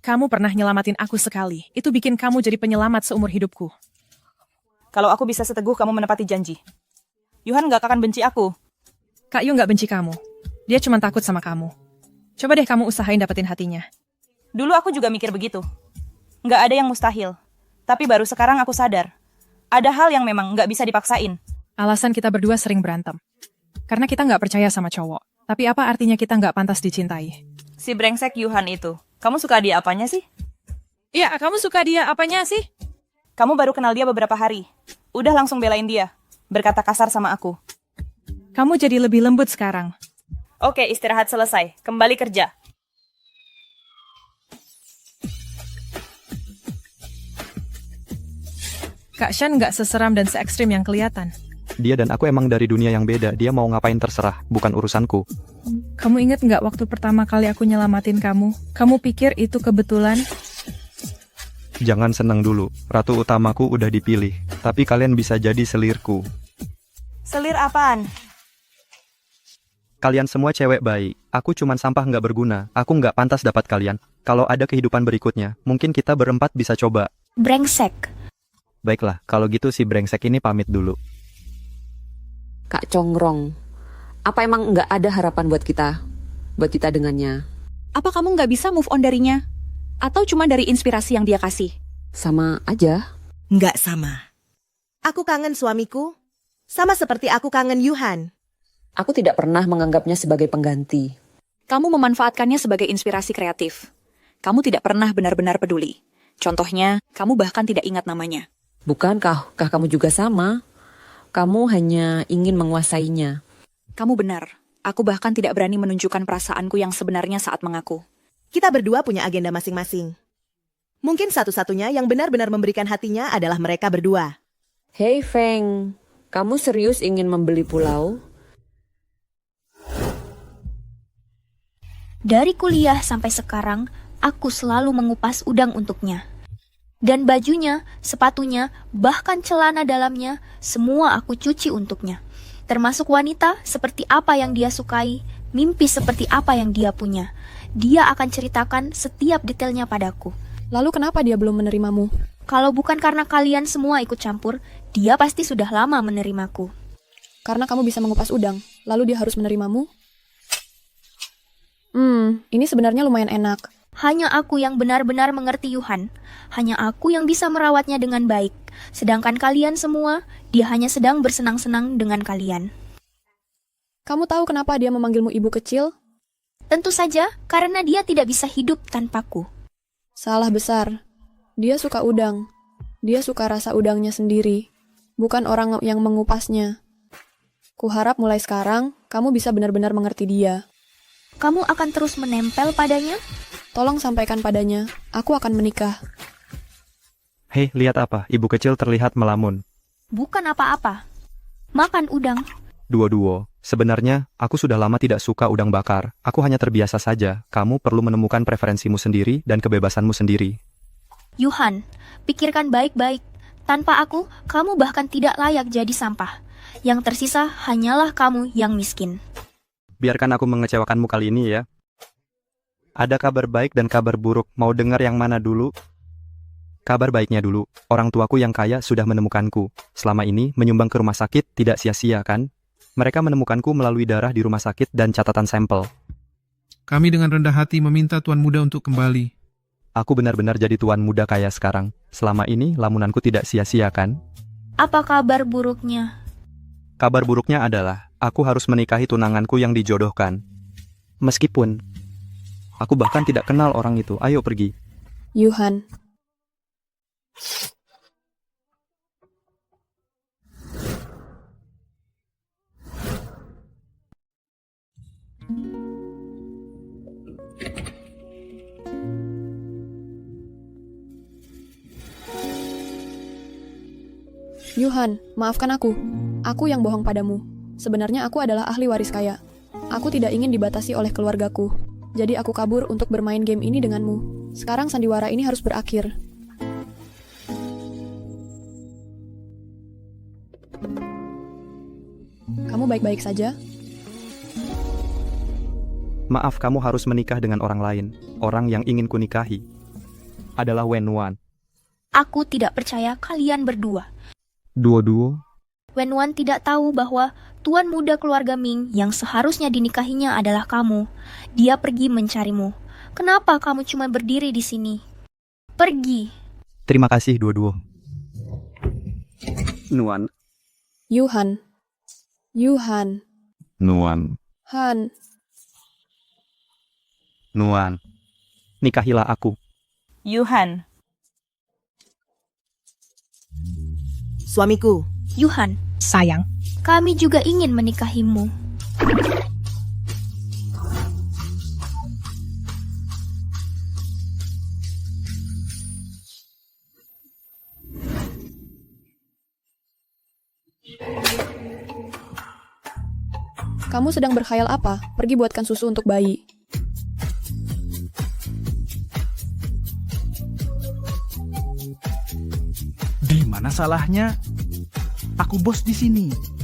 Kamu pernah nyelamatin aku sekali. Itu bikin kamu jadi penyelamat seumur hidupku. Kalau aku bisa seteguh kamu menepati janji. Yuhan nggak akan benci aku. Kak Yu nggak benci kamu. Dia cuma takut sama kamu. Coba deh kamu usahain dapetin hatinya. Dulu aku juga mikir begitu. Nggak ada yang mustahil. Tapi baru sekarang aku sadar. Ada hal yang memang nggak bisa dipaksain. Alasan kita berdua sering berantem. Karena kita nggak percaya sama cowok. Tapi apa artinya kita nggak pantas dicintai? Si brengsek Yuhan itu. Kamu suka dia apanya sih? Iya, kamu suka dia apanya sih? Kamu baru kenal dia beberapa hari. Udah langsung belain dia. Berkata kasar sama aku. Kamu jadi lebih lembut sekarang. Oke, istirahat selesai. Kembali kerja. Kak Shan nggak seseram dan se-ekstrim yang kelihatan. Dia dan aku emang dari dunia yang beda. Dia mau ngapain terserah, bukan urusanku. Kamu inget nggak waktu pertama kali aku nyelamatin kamu? Kamu pikir itu kebetulan? Jangan senang dulu, ratu utamaku udah dipilih. Tapi kalian bisa jadi selirku. Selir apaan? Kalian semua cewek baik. Aku cuman sampah nggak berguna. Aku nggak pantas dapat kalian. Kalau ada kehidupan berikutnya, mungkin kita berempat bisa coba. Brengsek. Baiklah, kalau gitu si brengsek ini pamit dulu. Kak Congrong, apa emang nggak ada harapan buat kita? Buat kita dengannya? Apa kamu nggak bisa move on darinya? Atau cuma dari inspirasi yang dia kasih? Sama aja. Nggak sama. Aku kangen suamiku, sama seperti aku kangen Yuhan. Aku tidak pernah menganggapnya sebagai pengganti. Kamu memanfaatkannya sebagai inspirasi kreatif. Kamu tidak pernah benar-benar peduli. Contohnya, kamu bahkan tidak ingat namanya. Bukankah kamu juga sama? Kamu hanya ingin menguasainya. Kamu benar. Aku bahkan tidak berani menunjukkan perasaanku yang sebenarnya saat mengaku. Kita berdua punya agenda masing-masing. Mungkin satu-satunya yang benar-benar memberikan hatinya adalah mereka berdua. Hei Feng, kamu serius ingin membeli pulau? Dari kuliah sampai sekarang, aku selalu mengupas udang untuknya. Dan bajunya, sepatunya, bahkan celana dalamnya, semua aku cuci untuknya. Termasuk wanita seperti apa yang dia sukai, mimpi seperti apa yang dia punya. Dia akan ceritakan setiap detailnya padaku. Lalu kenapa dia belum menerimamu? Kalau bukan karena kalian semua ikut campur, dia pasti sudah lama menerimaku. Karena kamu bisa mengupas udang, lalu dia harus menerimamu? Ini sebenarnya lumayan enak. Hanya aku yang benar-benar mengerti Yuhan. Hanya aku yang bisa merawatnya dengan baik. Sedangkan kalian semua, dia hanya sedang bersenang-senang dengan kalian. Kamu tahu kenapa dia memanggilmu ibu kecil? Tentu saja, karena dia tidak bisa hidup tanpaku. Salah besar. Dia suka udang. Dia suka rasa udangnya sendiri. Bukan orang yang mengupasnya. Kuharap mulai sekarang, kamu bisa benar-benar mengerti dia. Kamu akan terus menempel padanya? Tolong sampaikan padanya, aku akan menikah. Hei, lihat apa? Ibu kecil terlihat melamun. Bukan apa-apa. Makan udang. Duo-duo. Sebenarnya, aku sudah lama tidak suka udang bakar. Aku hanya terbiasa saja. Kamu perlu menemukan preferensimu sendiri dan kebebasanmu sendiri. Yuhan, pikirkan baik-baik. Tanpa aku, kamu bahkan tidak layak jadi sampah. Yang tersisa hanyalah kamu yang miskin. Biarkan aku mengecewakanmu kali ini ya. Ada kabar baik dan kabar buruk. Mau dengar yang mana dulu? Kabar baiknya dulu. Orang tuaku yang kaya sudah menemukanku. Selama ini menyumbang ke rumah sakit tidak sia-sia kan? Mereka menemukanku melalui darah di rumah sakit dan catatan sampel. Kami dengan rendah hati meminta Tuan Muda untuk kembali. Aku benar-benar jadi tuan muda kaya sekarang. Selama ini lamunanku tidak sia-sia kan? Apa kabar buruknya? Kabar buruknya adalah aku harus menikahi tunanganku yang dijodohkan. Meskipun aku bahkan tidak kenal orang itu. Ayo pergi. Yuhan. Yuhan, maafkan aku. Aku yang bohong padamu. Sebenarnya aku adalah ahli waris kaya. Aku tidak ingin dibatasi oleh keluargaku. Jadi aku kabur untuk bermain game ini denganmu. Sekarang sandiwara ini harus berakhir. Kamu baik-baik saja? Maaf, kamu harus menikah dengan orang lain. Orang yang ingin kunikahi adalah Wenwan. Aku tidak percaya kalian berdua. Duo-duo? Wenwan tidak tahu bahwa tuan muda keluarga Ming yang seharusnya dinikahinya adalah kamu. Dia pergi mencarimu. Kenapa kamu cuma berdiri di sini? Pergi. Terima kasih, Duo-duo. Nuan. Yuhan. Yuhan. Nuan. Han. Nuan, nikahilah aku. Yuhan. Suamiku. Yuhan, sayang, kami juga ingin menikahimu. Kamu sedang berkhayal apa? Pergi buatkan susu untuk bayi. Di mana salahnya? Aku bos di sini.